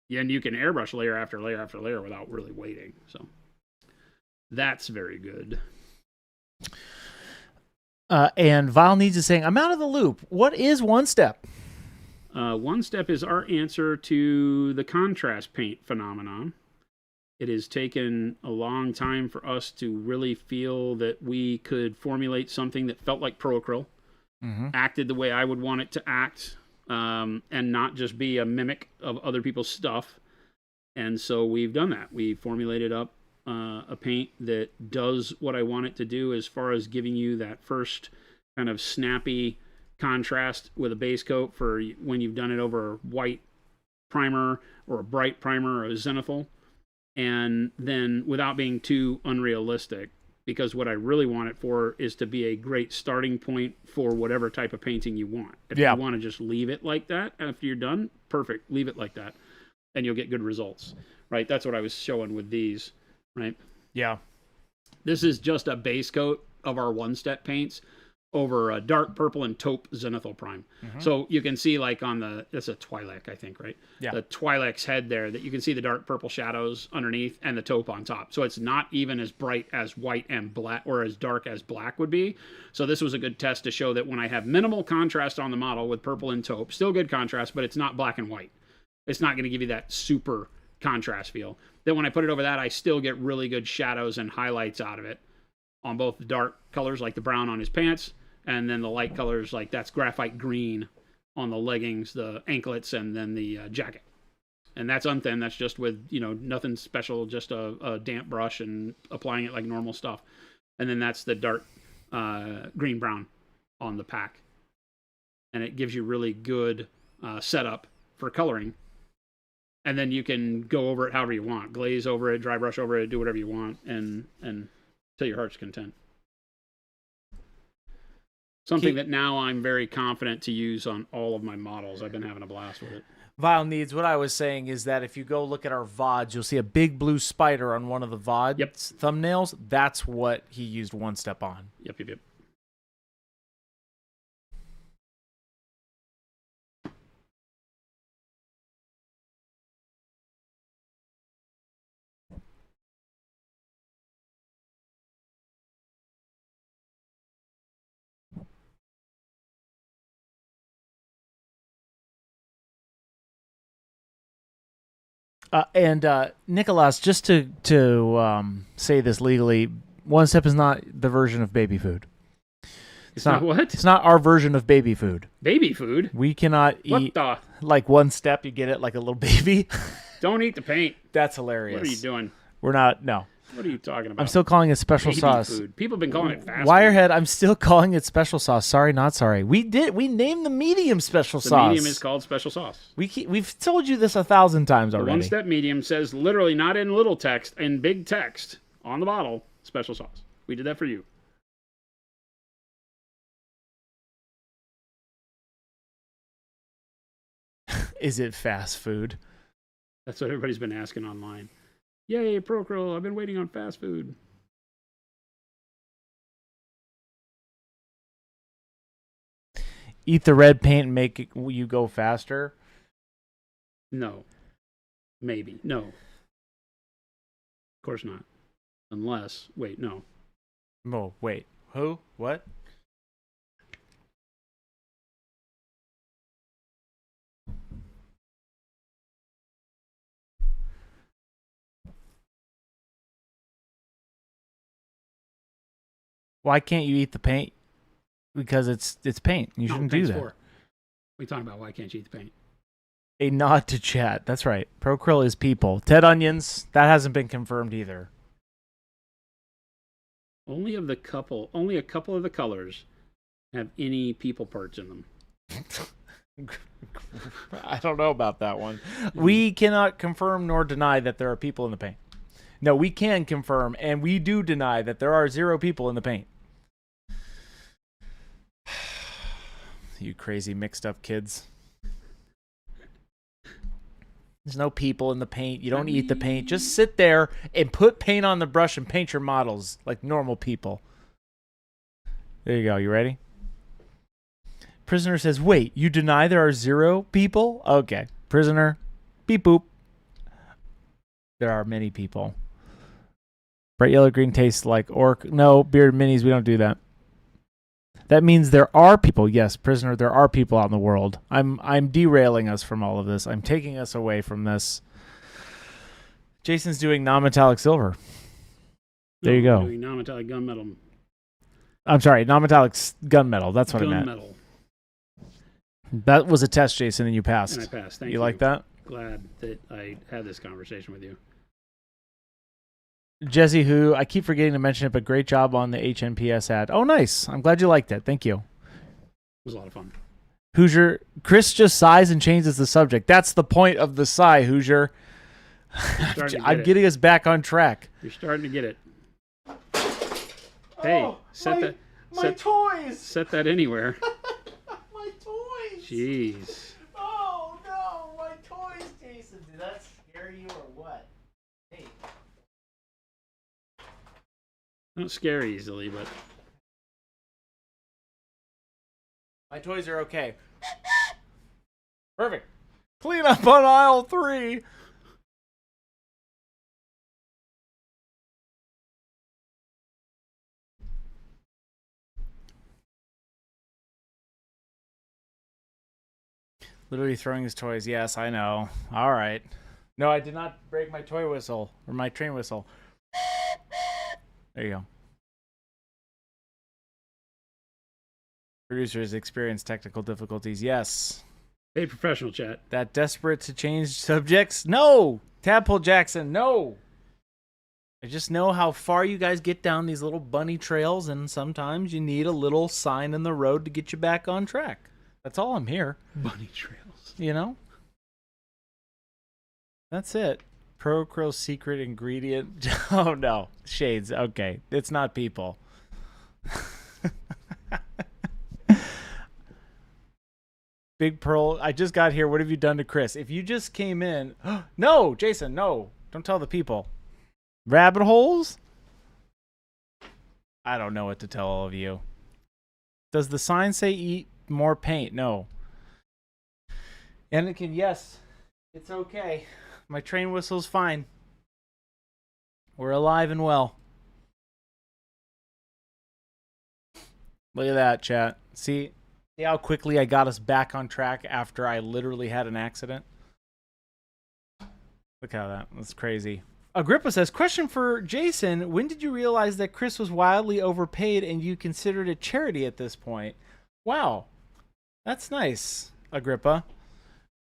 Yeah, and you can airbrush layer after layer after layer without really waiting. So that's very good. And Vile Needs is saying, I'm out of the loop. What is one step? One step is our answer to the contrast paint phenomenon. It has taken a long time for us to really feel that we could formulate something that felt like Procryl, acted the way I would want it to act, and not just be a mimic of other people's stuff. And so we've done that. We formulated up a paint that does what I want it to do as far as giving you that first kind of snappy contrast with a base coat for when you've done it over a white primer or a bright primer or a zenithal, and then without being too unrealistic. because what I really want it for is to be a great starting point for whatever type of painting you want. If you want to just leave it like that after you're done, perfect. Leave it like that, and you'll get good results, right? That's what I was showing with these, right? Yeah. This is just a base coat of our one-step paints over a dark purple and taupe zenithal prime. So you can see like on that's a Twi'lek, I think, right? Yeah. The Twi'lek's head there, that you can see the dark purple shadows underneath and the taupe on top. So it's not even as bright as white and black, or as dark as black would be. So this was a good test to show that when I have minimal contrast on the model with purple and taupe, still good contrast, but it's not black and white. It's not going to give you that super contrast feel. Then when I put it over that, I still get really good shadows and highlights out of it on both the dark colors, like the brown on his pants, and then the light colors, like that's graphite green on the leggings, the anklets, and then the jacket. And that's unthin. That's just with, nothing special, just a damp brush and applying it like normal stuff. And then that's the dark green-brown on the pack. And it gives you really good setup for coloring. And then you can go over it however you want. Glaze over it, dry brush over it, do whatever you want, and till your heart's content. Something that now I'm very confident to use on all of my models. I've been having a blast with it. Vile Needs, what I was saying is that if you go look at our VODs, you'll see a big blue spider on one of the VOD thumbnails. That's what he used one step on. Yep. And Nicholas, just to say this legally, one step is not the version of baby food. It's not what? It's not our version of baby food. Baby food? We cannot eat like one step. You get it like a little baby. Don't eat the paint. That's hilarious. What are you doing? We're not. No. What are you talking about? I'm still calling it special baby sauce. Food. People have been calling it fast Wirehead, food. I'm still calling it special sauce. Sorry, not sorry. We named the medium special sauce. The medium is called special sauce. We've told you this 1,000 times already. The one-step medium says literally, not in little text, in big text on the bottle, special sauce. We did that for you. Is it fast food? That's what everybody's been asking online. Yay, Procryl, I've been waiting on fast food. Eat the red paint and make you go faster? No. Maybe. No. Of course not. Unless, wait, no. Oh, wait. Who? What? Why can't you eat the paint? Because it's paint. You shouldn't do that. What are you talking about? Why can't you eat the paint? A nod to chat. That's right. Procryl is people. Ted Onions, that hasn't been confirmed either. Only a couple of the colors have any people parts in them. I don't know about that one. We cannot confirm nor deny that there are people in the paint. No, we can confirm, and we do deny that there are 0 people in the paint. You crazy mixed up kids. There's no people in the paint. You don't eat the paint. Just sit there and put paint on the brush and paint your models like normal people. There you go. You ready? Prisoner says, wait, you deny there are 0 people? Okay. Prisoner, beep boop. There are many people. Bright yellow green tastes like orc. No, bearded minis, we don't do that. That means there are people. Yes, prisoner, there are people out in the world. I'm derailing us from all of this. I'm taking us away from this. Jason's doing non-metallic silver. There you go. Doing non-metallic gunmetal. I'm sorry, non-metallic gunmetal. That's what I meant. Gunmetal. That was a test, Jason, and you passed. And I passed. Thank you. You like that? Glad that I had this conversation with you. Jesse, who I keep forgetting to mention it, but great job on the HNPS ad. Oh, nice. I'm glad you liked it. Thank you. It was a lot of fun. Hoosier, Chris just sighs and changes the subject. That's the point of the sigh, Hoosier. I'm getting us back on track. You're starting to get it. Hey, my toys. Set that anywhere. My toys. Jeez. Oh no, my toys, Jason. Did that scare you or what? Hey. Don't scare easily, but my toys are okay. Perfect. Clean up on aisle 3. Literally throwing his toys. Yes, I know. All right. No, I did not break my toy whistle or my train whistle. There you go. Producers experience technical difficulties. Yes. Hey, professional chat. That desperate to change subjects? No. Tadpole Jackson, no. I just know how far you guys get down these little bunny trails, and sometimes you need a little sign in the road to get you back on track. That's all I'm here. Bunny trails. You know? That's it. Procrow's secret ingredient. Oh, no. Shades. Okay. It's not people. Big Pearl, I just got here. What have you done to Chris? If you just came in... No, Jason, no. Don't tell the people. Rabbit holes? I don't know what to tell all of you. Does the sign say eat more paint? No. Anakin, yes. It's okay. My train whistle's fine. We're alive and well. Look at that, chat. See how quickly I got us back on track after I literally had an accident? Look how that's crazy. Agrippa says, question for Jason. When did you realize that Chris was wildly overpaid and you considered it charity at this point? Wow. That's nice, Agrippa.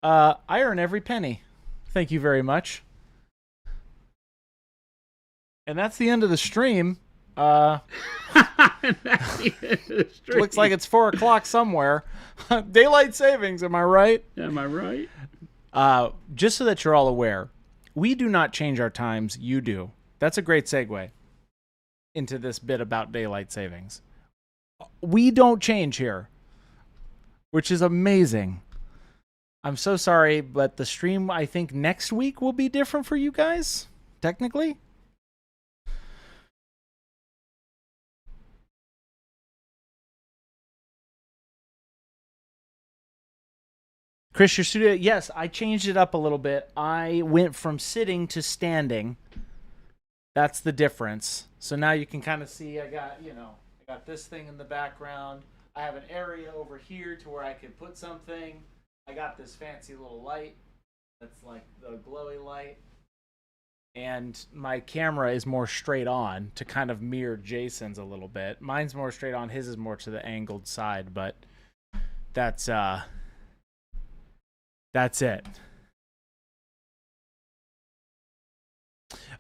I earn every penny. Thank you very much. And that's the end of the stream. Looks like it's 4 o'clock somewhere. Daylight savings, am I right? Am I right? Just so that you're all aware, we do not change our times. You do. That's a great segue into this bit about daylight savings. We don't change here, which is amazing. I'm so sorry, but the stream, I think, next week will be different for you guys, technically. Chris, your studio, yes, I changed it up a little bit. I went from sitting to standing. That's the difference. So now you can kind of see I got this thing in the background. I have an area over here to where I can put something. I got this fancy little light that's like the glowy light. And my camera is more straight on to kind of mirror Jason's a little bit. Mine's more straight on. His is more to the angled side, but that's it.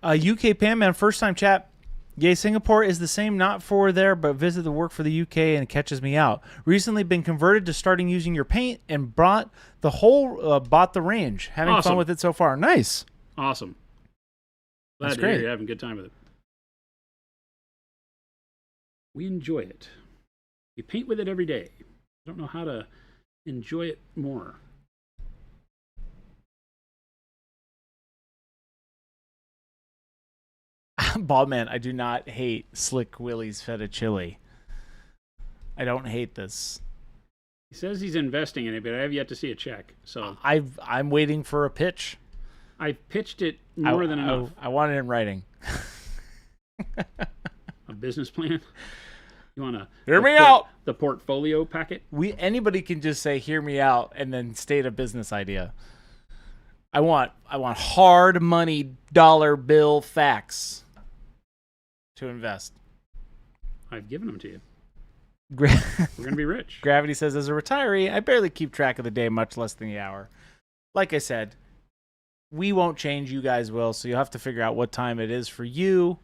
UK Pam Man, first time chat. Yay, Singapore is the same, not for there, but visit the work for the UK and it catches me out. Recently been converted to starting using your paint and bought the range. Having awesome. fun with it so far. Nice. Awesome. Glad That's to hear great. you're having a good time with it. We enjoy it. We paint with it every day. I don't know how to enjoy it more. Baldman, I do not hate Slick Willie's feta chili. I don't hate this. He says he's investing in it, but I have yet to see a check. So I'm waiting for a pitch. I've pitched it more than enough. I want it in writing. A business plan? You want to hear me out? The portfolio packet? Anybody can just say "hear me out" and then state a business idea. I want hard money dollar bill facts to invest. I've given them to you. We're going to be rich. Gravity says, as a retiree, I barely keep track of the day, much less than the hour. Like I said, we won't change. You guys will, so you'll have to figure out what time it is for you.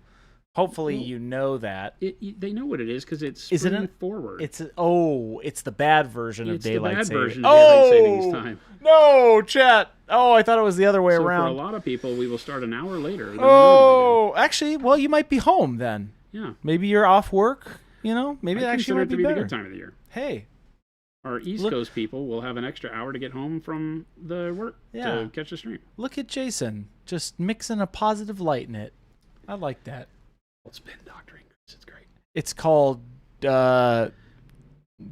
Hopefully, you know that. They know what it is because it's spring forward. It's the bad version of daylight savings. It's the bad version of daylight savings time. No, chat. Oh, I thought it was the other way around. For a lot of people, we will start an hour later. Oh, actually, well, you might be home then. Yeah. Maybe you're off work. You know, maybe that actually might be better. The good time of the year. Hey, our East Coast people will have an extra hour to get home from the work to catch the stream. Look at Jason, just mixing a positive light in it. I like that. It's spin doctoring. It's great. It's called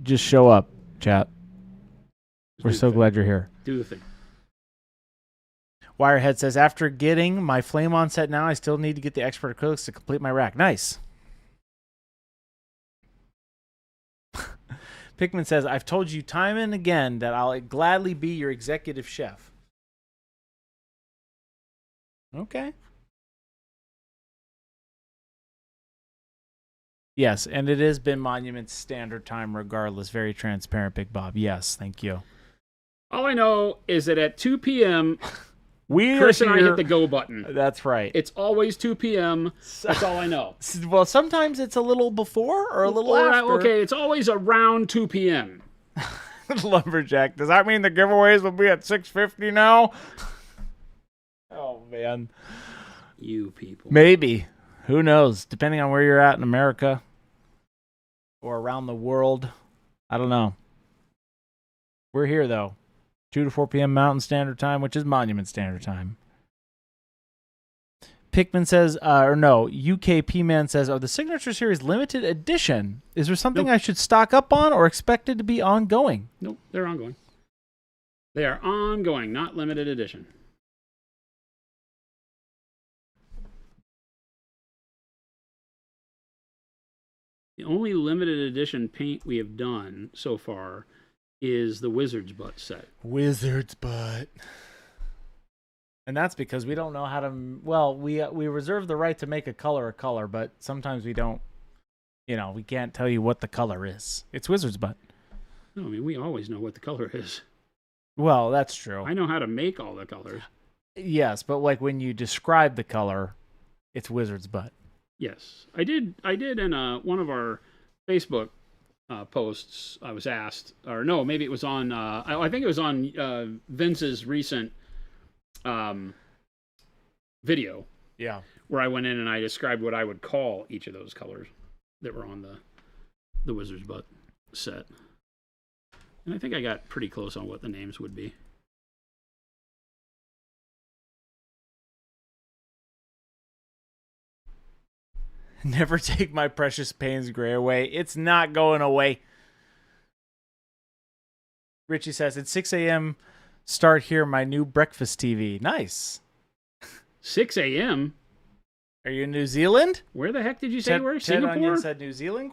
just show up, chat. We're so glad you're here. Do the thing. Wirehead says, after getting my flame on set now, I still need to get the expert acrylics to complete my rack. Nice. Pickman says, I've told you time and again that I'll gladly be your executive chef. Okay. Yes, and it has been Monument Standard Time regardless. Very transparent, Big Bob. Yes, thank you. All I know is that at 2 p.m., Chris and I hit the go button. That's right. It's always 2 p.m. That's all I know. Well, sometimes it's a little before or a little after. Okay, it's always around 2 p.m. Lumberjack, does that mean the giveaways will be at 6:50 now? Oh, man. You people. Maybe. Who knows? Depending on where you're at in America or around the world. I don't know. We're here, though. 2 to 4 p.m. Mountain Standard Time, which is Monument Standard Time. Pickman says, UK P-Man says, are the Signature Series limited edition? Is there something I should stock up on or expected to be ongoing? Nope, they're ongoing. They are ongoing, not limited edition. The only limited edition paint we have done so far is the Wizard's Butt set. Wizard's Butt. And that's because we don't know how to... Well, we reserve the right to make a color, but sometimes we don't... we can't tell you what the color is. It's Wizard's Butt. No, I mean, we always know what the color is. Well, that's true. I know how to make all the colors. Yes, but like when you describe the color, it's Wizard's Butt. Yes. I did in one of our Facebook posts, I was asked, or no, maybe it was on, I think it was on Vince's recent video. Yeah. Where I went in and I described what I would call each of those colors that were on the Wizard's Butt set. And I think I got pretty close on what the names would be. Never take my precious Payne's Gray away. It's not going away. Richie says, at 6 a.m., start here my new breakfast TV. Nice. 6 a.m.? Are you in New Zealand? Where the heck did you say you were? Singapore? Onion said New Zealand, ?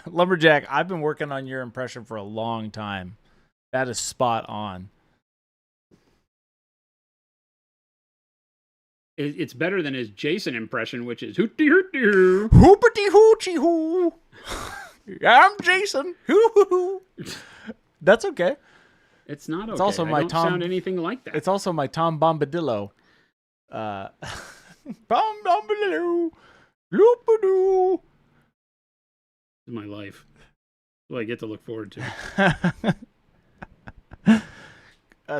Lumberjack, I've been working on your impression for a long time. That is spot on. It's better than his Jason impression, which is hooty hooty hoopity hoochie hoo. I'm Jason. Hoo hoo hoo. That's okay. It's not okay. It's also my don't sound anything like that. It's also my Tom Bombadillo. Bombadillo. Loopadoo. This is my life. What I get to look forward to.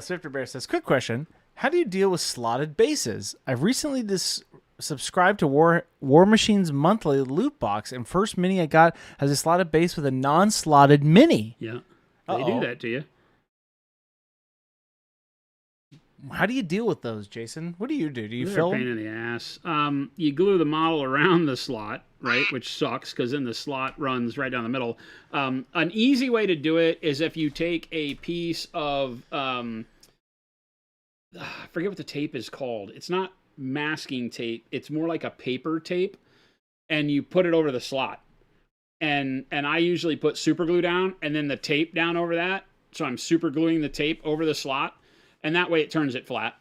Swifter Bear says, quick question. How do you deal with slotted bases? I've recently subscribed to War Machine's monthly loot box, and first mini I got has a slotted base with a non-slotted mini. Yeah, they do that to you. How do you deal with those, Jason? What do you do? Do you They're fill a pain in the ass. You glue the model around the slot, right, which sucks because then the slot runs right down the middle. An easy way to do it is if you take a piece of... I forget what the tape is called. It's not masking tape. It's more like a paper tape, and you put it over the slot. And I usually put super glue down and then the tape down over that. So I'm super gluing the tape over the slot, and that way it turns it flat.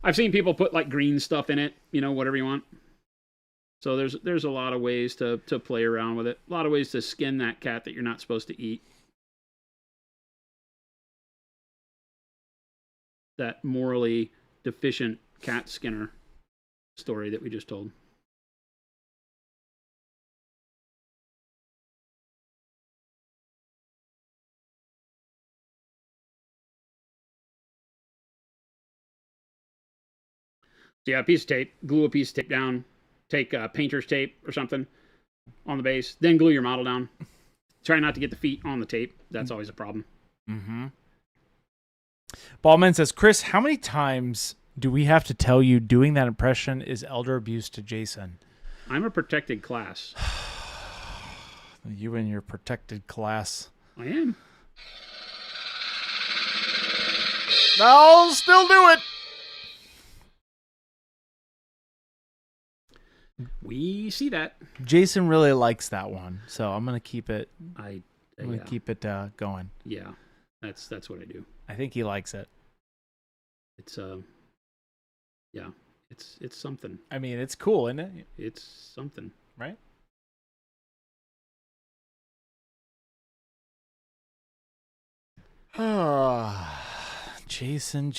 I've seen people put like green stuff in it, whatever you want. So there's a lot of ways to play around with it. A lot of ways to skin that cat that you're not supposed to eat. That morally deficient cat skinner story that we just told. So yeah, a piece of tape, glue a piece of tape down, take painter's tape or something on the base, then glue your model down. Try not to get the feet on the tape. That's always a problem. Mm-hmm. Ballman says, Chris, how many times do we have to tell you doing that impression is elder abuse to Jason? I'm a protected class. You and your protected class. I am. I'll still do it. We see that. Jason really likes that one, so I'm gonna keep it. I'm gonna keep it going. Yeah, that's what I do. I think he likes it. It's yeah, it's something. I mean, it's cool, isn't it? It's something, right? Jason.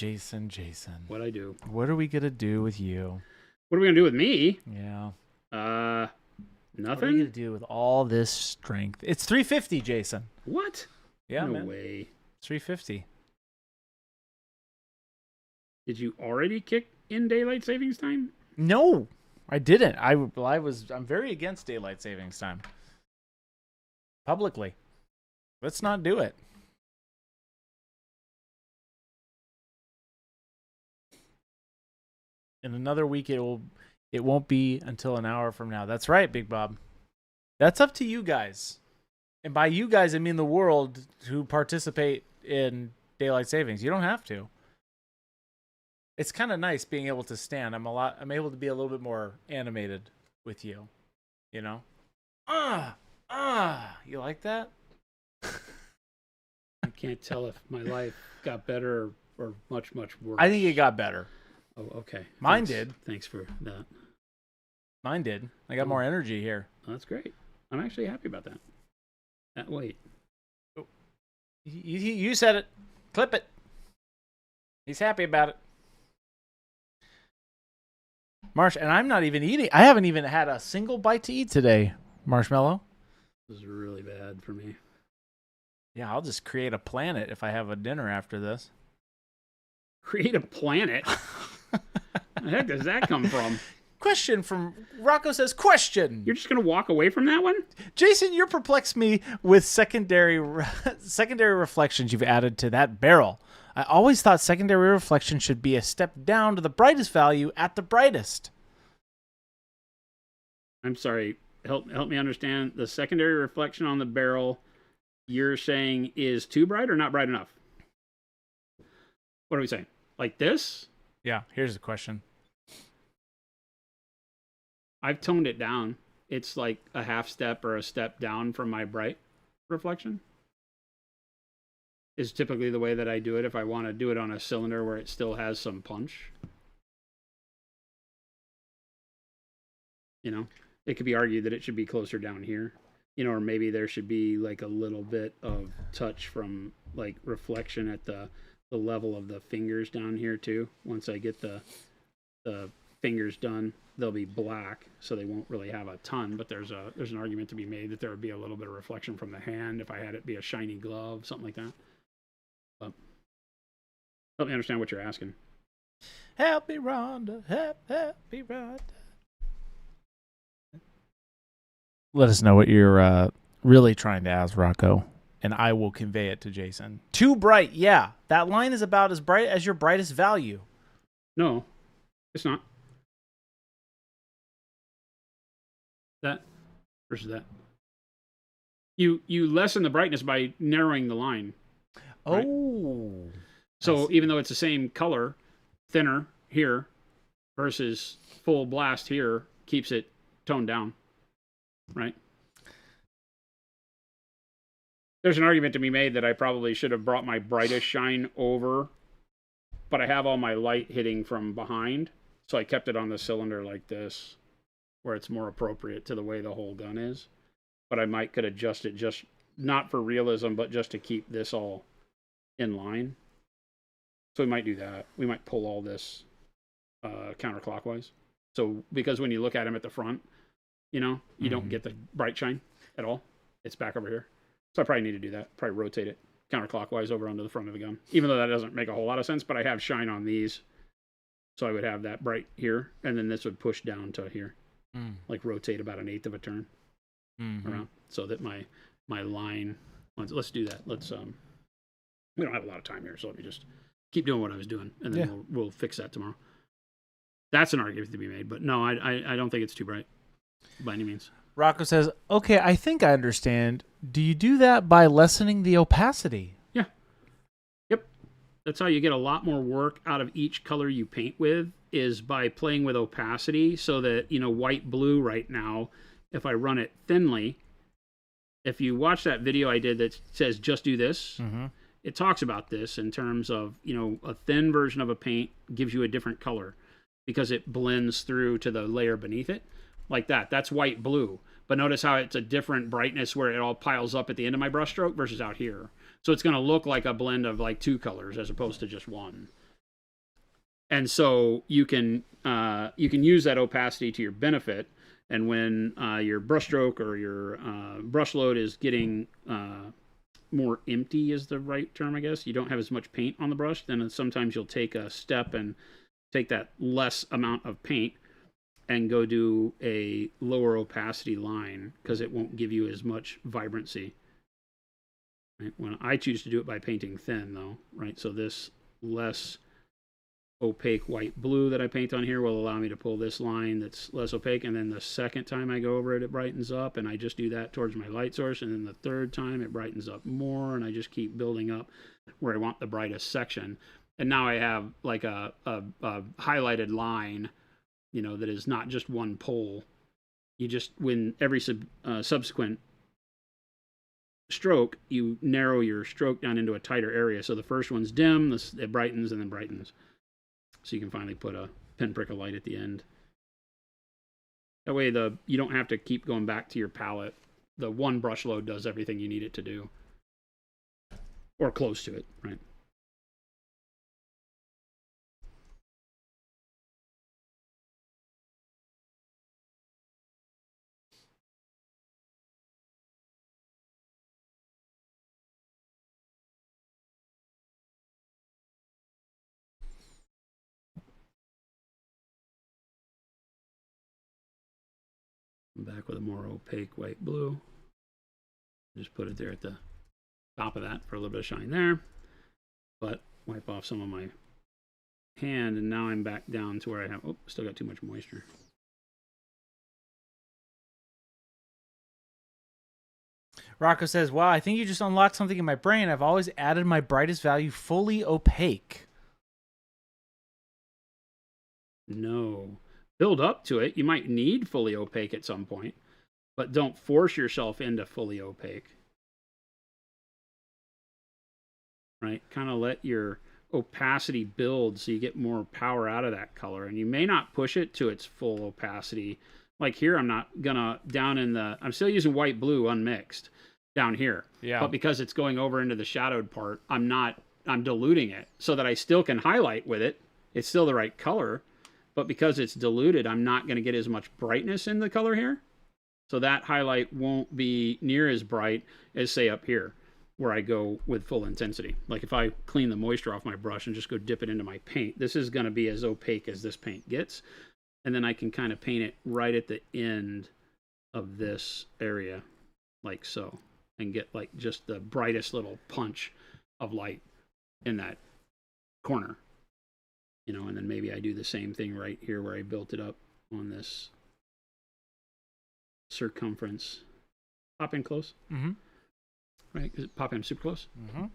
What I do? What are we gonna do with you? What are we gonna do with me? Yeah. Nothing. What are you gonna do with all this strength? It's 350, Jason. What? Yeah, no man. way. It's 350. Did you already kick in daylight savings time? No, I didn't. I'm very against daylight savings time. Publicly. Let's not do it. In another week, it won't be until an hour from now. That's right, Big Bob. That's up to you guys. And by you guys, I mean the world who participate in daylight savings. You don't have to. It's kind of nice being able to stand. I'm able to be a little bit more animated with you. You know? You like that? I can't tell if my life got better or much worse. I think it got better. Oh, okay. Mine did. Thanks for that. Mine did. I got more energy here. Oh, that's great. I'm actually happy about that. Wait. You said it. Clip it. He's happy about it. Marsh, and I'm not even eating. I haven't even had a single bite to eat today, Marshmallow. This is really bad for me. Yeah, I'll just create a planet if I have a dinner after this. Create a planet? The heck does that come from? Question from Rocco says, question. You're just going to walk away from that one? Jason, you perplex me with secondary reflections you've added to that barrel. I always thought secondary reflection should be a step down to the brightest value at the brightest. I'm sorry. Help me understand. The secondary reflection on the barrel you're saying is too bright or not bright enough? What are we saying? Like this? Yeah, here's the question. I've toned it down. It's like a half step or a step down from my bright reflection. Is typically the way that I do it if I want to do it on a cylinder where it still has some punch. You know, it could be argued that it should be closer down here. You know, or maybe there should be like a little bit of touch from like reflection at the level of the fingers down here too. Once I get the fingers done, they'll be black, so they won't really have a ton, but there's an argument to be made that there would be a little bit of reflection from the hand if I had it be a shiny glove, something like that. But help me understand what you're asking. Help me, Rhonda. Help me, Rhonda. Let us know what you're really trying to ask, Rocco, and I will convey it to Jason. Too bright, yeah. That line is about as bright as your brightest value. No, it's not. That versus that. You lessen the brightness by narrowing the line. Right? Oh. So even though it's the same color, thinner here versus full blast here keeps it toned down. Right? There's an argument to be made that I probably should have brought my brightest shine over, but I have all my light hitting from behind, so I kept it on the cylinder like this, where it's more appropriate to the way the whole gun is. But I could adjust it just not for realism, but just to keep this all in line. So we might do that. We might pull all this counterclockwise. So because when you look at them at the front, you know, you don't get the bright shine at all. It's back over here. So I probably need to do that. Probably rotate it counterclockwise over onto the front of the gun. Even though that doesn't make a whole lot of sense, but I have shine on these So I would have that bright here, and then this would push down to here, like rotate about 1/8 of a turn around, so that my line. Let's do that. We don't have a lot of time here, so let me just keep doing what I was doing, and then we'll fix that tomorrow. That's an argument to be made, but no, I don't think it's too bright by any means. Rocco says, okay, I think I understand. Do you do that by lessening the opacity? Yeah. Yep. That's how you get a lot more work out of each color you paint with, is by playing with opacity, so that, white, blue right now, if I run it thinly, if you watch that video I did that says just do this, it talks about this in terms of, a thin version of a paint gives you a different color because it blends through to the layer beneath it. Like that. That's white blue. But notice how it's a different brightness where it all piles up at the end of my brush stroke versus out here. So it's going to look like a blend of like 2 colors as opposed to just one. And so you can use that opacity to your benefit. And when your brush stroke or your brush load is getting more empty is the right term, I guess. You don't have as much paint on the brush. Then sometimes you'll take a step and take that less amount of paint and go do a lower opacity line because it won't give you as much vibrancy. Right? When I choose to do it by painting thin, though, right? So this less opaque white blue that I paint on here will allow me to pull this line that's less opaque, and then the second time I go over it, it brightens up, and I just do that towards my light source, and then the third time it brightens up more, and I just keep building up where I want the brightest section. And now I have like a highlighted line, that is not just one pole. You just, when every subsequent stroke, you narrow your stroke down into a tighter area. So the first one's dim, it brightens and then brightens. So you can finally put a pinprick of light at the end. That way you don't have to keep going back to your palette. The one brush load does everything you need it to do. Or close to it, right? Back with a more opaque white blue. Just put it there at the top of that for a little bit of shine there. But wipe off some of my hand, and now I'm back down to where I have, still got too much moisture. Rocco says, wow, I think you just unlocked something in my brain. I've always added my brightest value fully opaque. No. Build up to it. You might need fully opaque at some point, but don't force yourself into fully opaque. Right? Kind of let your opacity build so you get more power out of that color. And you may not push it to its full opacity. Like here, I'm not gonna I'm still using white blue unmixed down here. Yeah. But because it's going over into the shadowed part, I'm diluting it so that I still can highlight with it. It's still the right color. But because it's diluted, I'm not going to get as much brightness in the color here. So that highlight won't be near as bright as, say, up here, where I go with full intensity. Like if I clean the moisture off my brush and just go dip it into my paint, this is going to be as opaque as this paint gets. And then I can kind of paint it right at the end of this area, like so, and get like just the brightest little punch of light in that corner. And then maybe I do the same thing right here where I built it up on this circumference. Pop in close. Mm-hmm. Right? Pop in super close. Mm-hmm.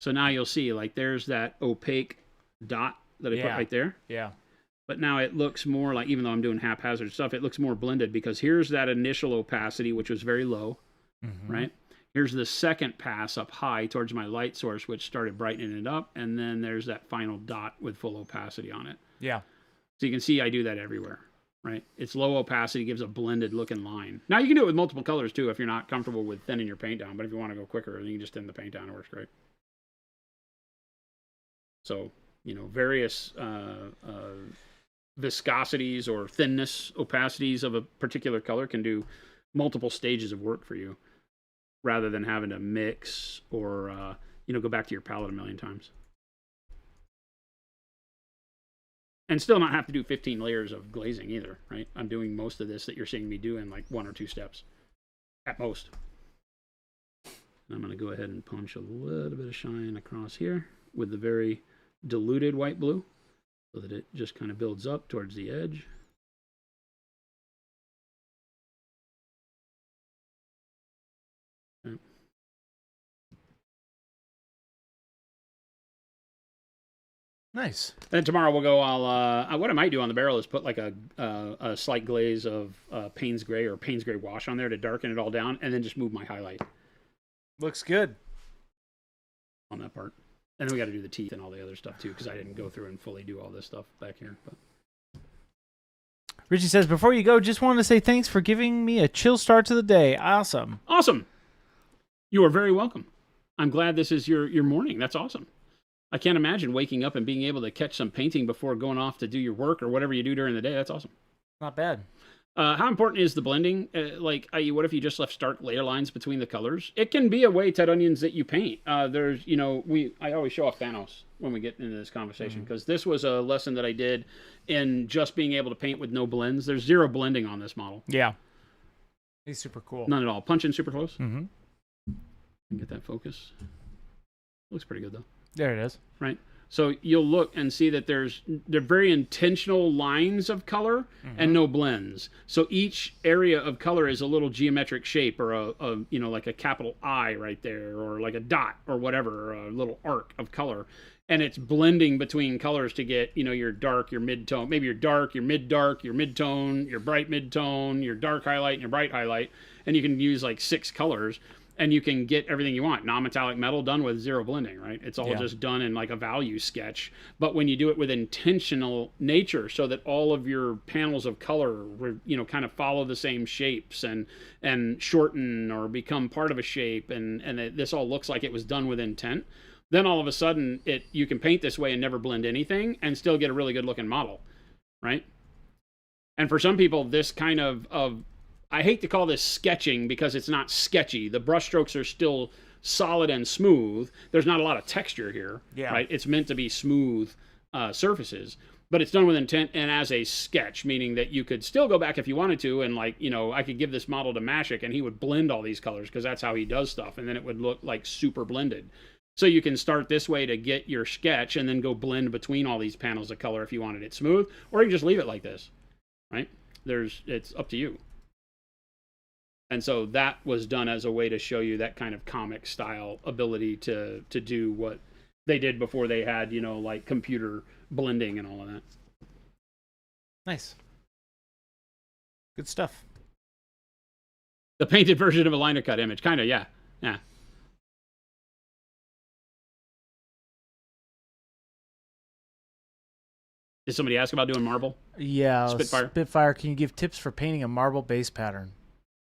So now you'll see, like, there's that opaque dot that I put right there. Yeah. But now it looks more like, even though I'm doing haphazard stuff, it looks more blended because here's that initial opacity, which was very low, right? Here's the second pass up high towards my light source, which started brightening it up. And then there's that final dot with full opacity on it. Yeah. So you can see I do that everywhere, right? It's low opacity, gives a blended looking line. Now you can do it with multiple colors too if you're not comfortable with thinning your paint down. But if you want to go quicker, then you can just thin the paint down. It works great. So, various viscosities or thinness opacities of a particular color can do multiple stages of work for you, rather than having to mix or, go back to your palette a million times. And still not have to do 15 layers of glazing either, right? I'm doing most of this that you're seeing me do in like 1 or 2 steps at most. I'm going to go ahead and punch a little bit of shine across here with the very diluted white blue so that it just kind of builds up towards the edge. Okay. Nice. Then tomorrow we'll go. What I might do on the barrel is put like a slight glaze of Payne's Gray or Payne's Gray wash on there to darken it all down, and then just move my highlight. Looks good on that part. And then we got to do the teeth and all the other stuff too, because I didn't go through and fully do all this stuff back here. But Richie says, before you go, just wanted to say thanks for giving me a chill start to the day. Awesome. Awesome. You are very welcome. I'm glad this is your morning. That's awesome. I can't imagine waking up and being able to catch some painting before going off to do your work or whatever you do during the day. That's awesome. Not bad. How important is the blending? I.e., what if you just left stark layer lines between the colors? It can be a way, Ted Onions, that you paint. There's, I always show off Thanos when we get into this conversation, because this was a lesson that I did in just being able to paint with no blends. There's 0 blending on this model. Yeah. He's super cool. None at all. Punch in super close. Mm-hmm. Get that focus. Looks pretty good, though. There it is. Right. So you'll look and see that they're very intentional lines of color and no blends. So each area of color is a little geometric shape, or a like a capital I right there, or like a dot or whatever, or a little arc of color. And it's blending between colors to get, your dark, your mid-tone, maybe your dark, your mid-dark, your mid-tone, your bright mid-tone, your dark highlight, and your bright highlight. And you can use like 6 colors. And you can get everything you want. Non-metallic metal done with 0 blending, right? It's all just done in like a value sketch. But when you do it with intentional nature, so that all of your panels of color, kind of follow the same shapes and shorten or become part of a shape, and this all looks like it was done with intent, then all of a sudden you can paint this way and never blend anything and still get a really good looking model, right? And for some people, this kind of I hate to call this sketching because it's not sketchy. The brush strokes are still solid and smooth. There's not a lot of texture here, right? It's meant to be smooth surfaces, but it's done with intent and as a sketch, meaning that you could still go back if you wanted to, and I could give this model to Mashik and he would blend all these colors because that's how he does stuff, and then it would look like super blended. So you can start this way to get your sketch and then go blend between all these panels of color if you wanted it smooth, or you can just leave it like this, right? It's up to you. And so that was done as a way to show you that kind of comic style ability to do what they did before they had, like computer blending and all of that. Nice. Good stuff. The painted version of a liner cut image. Kind of, yeah. Yeah. Did somebody ask about doing marble? Yeah. Spitfire. Spitfire, can you give tips for painting a marble base pattern?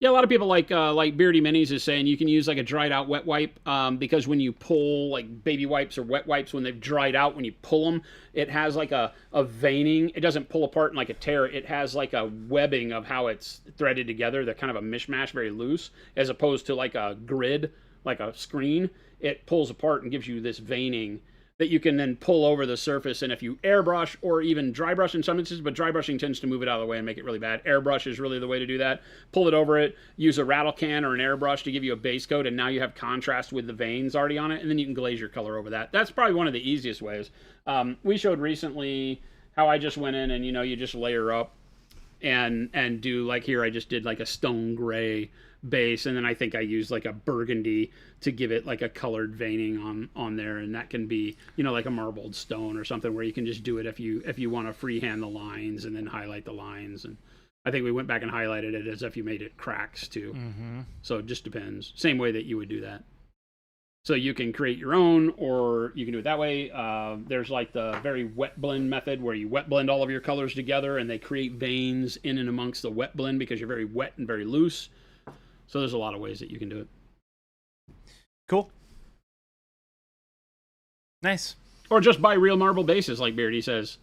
Yeah, a lot of people like Beardy Minis is saying you can use like a dried out wet wipe because when you pull like baby wipes or wet wipes, when they've dried out, when you pull them, it has like a veining. It doesn't pull apart in like a tear. It has like a webbing of how it's threaded together. They're kind of a mishmash, very loose, as opposed to like a grid, like a screen. It pulls apart and gives you this veining that you can then pull over the surface. And if you airbrush or even dry brush in some instances, but dry brushing tends to move it out of the way and make it really bad. Airbrush is really the way to do that. Pull it over it, use a rattle can or an airbrush to give you a base coat, and now you have contrast with the veins already on it, and then you can glaze your color over that. That's probably one of the easiest ways. We showed recently how I just went in and, you just layer up and do, like here I just did like a stone gray base, and then I think I used like a burgundy to give it like a colored veining on there, and that can be like a marbled stone or something where you can just do it if you want to freehand the lines and then highlight the lines. And I think we went back and highlighted it as if you made it cracks too. So it just depends, same way that you would do that. So you can create your own, or you can do it that way. There's like the very wet blend method where you wet blend all of your colors together and they create veins in and amongst the wet blend because you're very wet and very loose. So there's a lot of ways that you can do it. Cool. Nice. Or just buy real marble bases, like Beardy says.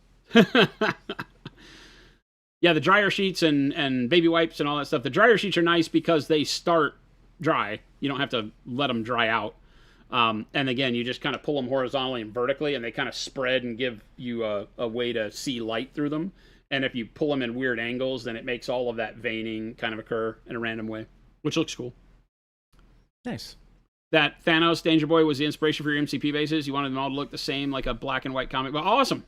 Yeah, the dryer sheets and baby wipes and all that stuff. The dryer sheets are nice because they start dry. You don't have to let them dry out. And again, you just kind of pull them horizontally and vertically, and they kind of spread and give you a way to see light through them. And if you pull them in weird angles, then it makes all of that veining kind of occur in a random way, which looks cool. Nice. That Thanos Danger Boy was the inspiration for your MCP bases. You wanted them all to look the same, like a black and white comic. But awesome.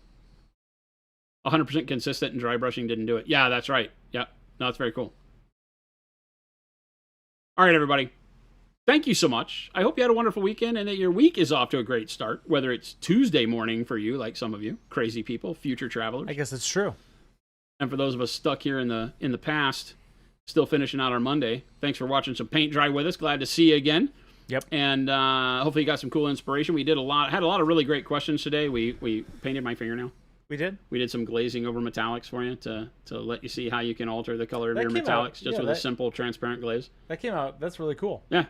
100% consistent, and dry brushing didn't do it. Yeah, that's right. Yeah, no, that's very cool. All right, everybody. Thank you so much. I hope you had a wonderful weekend and that your week is off to a great start, whether it's Tuesday morning for you, like some of you, crazy people, future travelers. I guess it's true. And for those of us stuck here in the past, still finishing out our Monday, thanks for watching some paint dry with us. Glad to see you again. Yep. And hopefully you got some cool inspiration. We had a lot of really great questions today. We painted my fingernail. We did? We did some glazing over metallics for you to let you see how you can alter the color of your metallics with a simple transparent glaze. That came out. That's really cool. Yeah.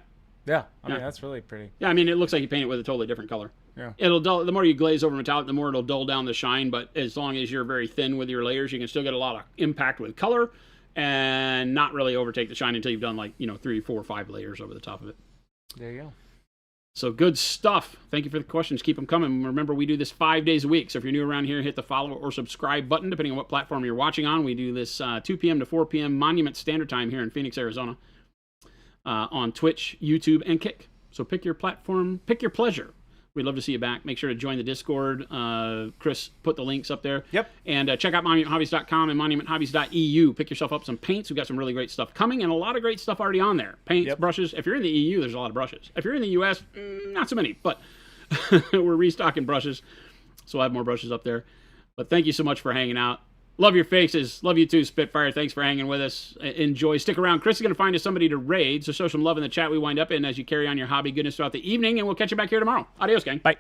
Yeah. I mean, that's really pretty. Yeah, I mean, it looks like you paint it with a totally different color. Yeah. It'll dull, the more you glaze over metallic, the more it'll dull down the shine, but as long as you're very thin with your layers, you can still get a lot of impact with color and not really overtake the shine until you've done 3, 4, 5 layers over the top of it. There you go. So good stuff. Thank you for the questions. Keep them coming. Remember, we do this 5 days a week. So if you're new around here, hit the follow or subscribe button, depending on what platform you're watching on. We do this 2 p.m. to 4 p.m. Monument Standard Time here in Phoenix, Arizona, on Twitch, YouTube, and Kick. So pick your platform, pick your pleasure. We'd love to see you back. Make sure to join the Discord. Chris put the links up there. Yep. And check out monumenthobbies.com and monumenthobbies.eu. Pick yourself up some paints. We've got some really great stuff coming and a lot of great stuff already on there. Paints, brushes. If you're in the EU, there's a lot of brushes. If you're in the US, not so many. But we're restocking brushes. So we'll have more brushes up there. But thank you so much for hanging out. Love your faces. Love you too, Spitfire. Thanks for hanging with us. Enjoy. Stick around. Chris is going to find us somebody to raid, so show some love in the chat we wind up in as you carry on your hobby goodness throughout the evening, and we'll catch you back here tomorrow. Adios, gang. Bye.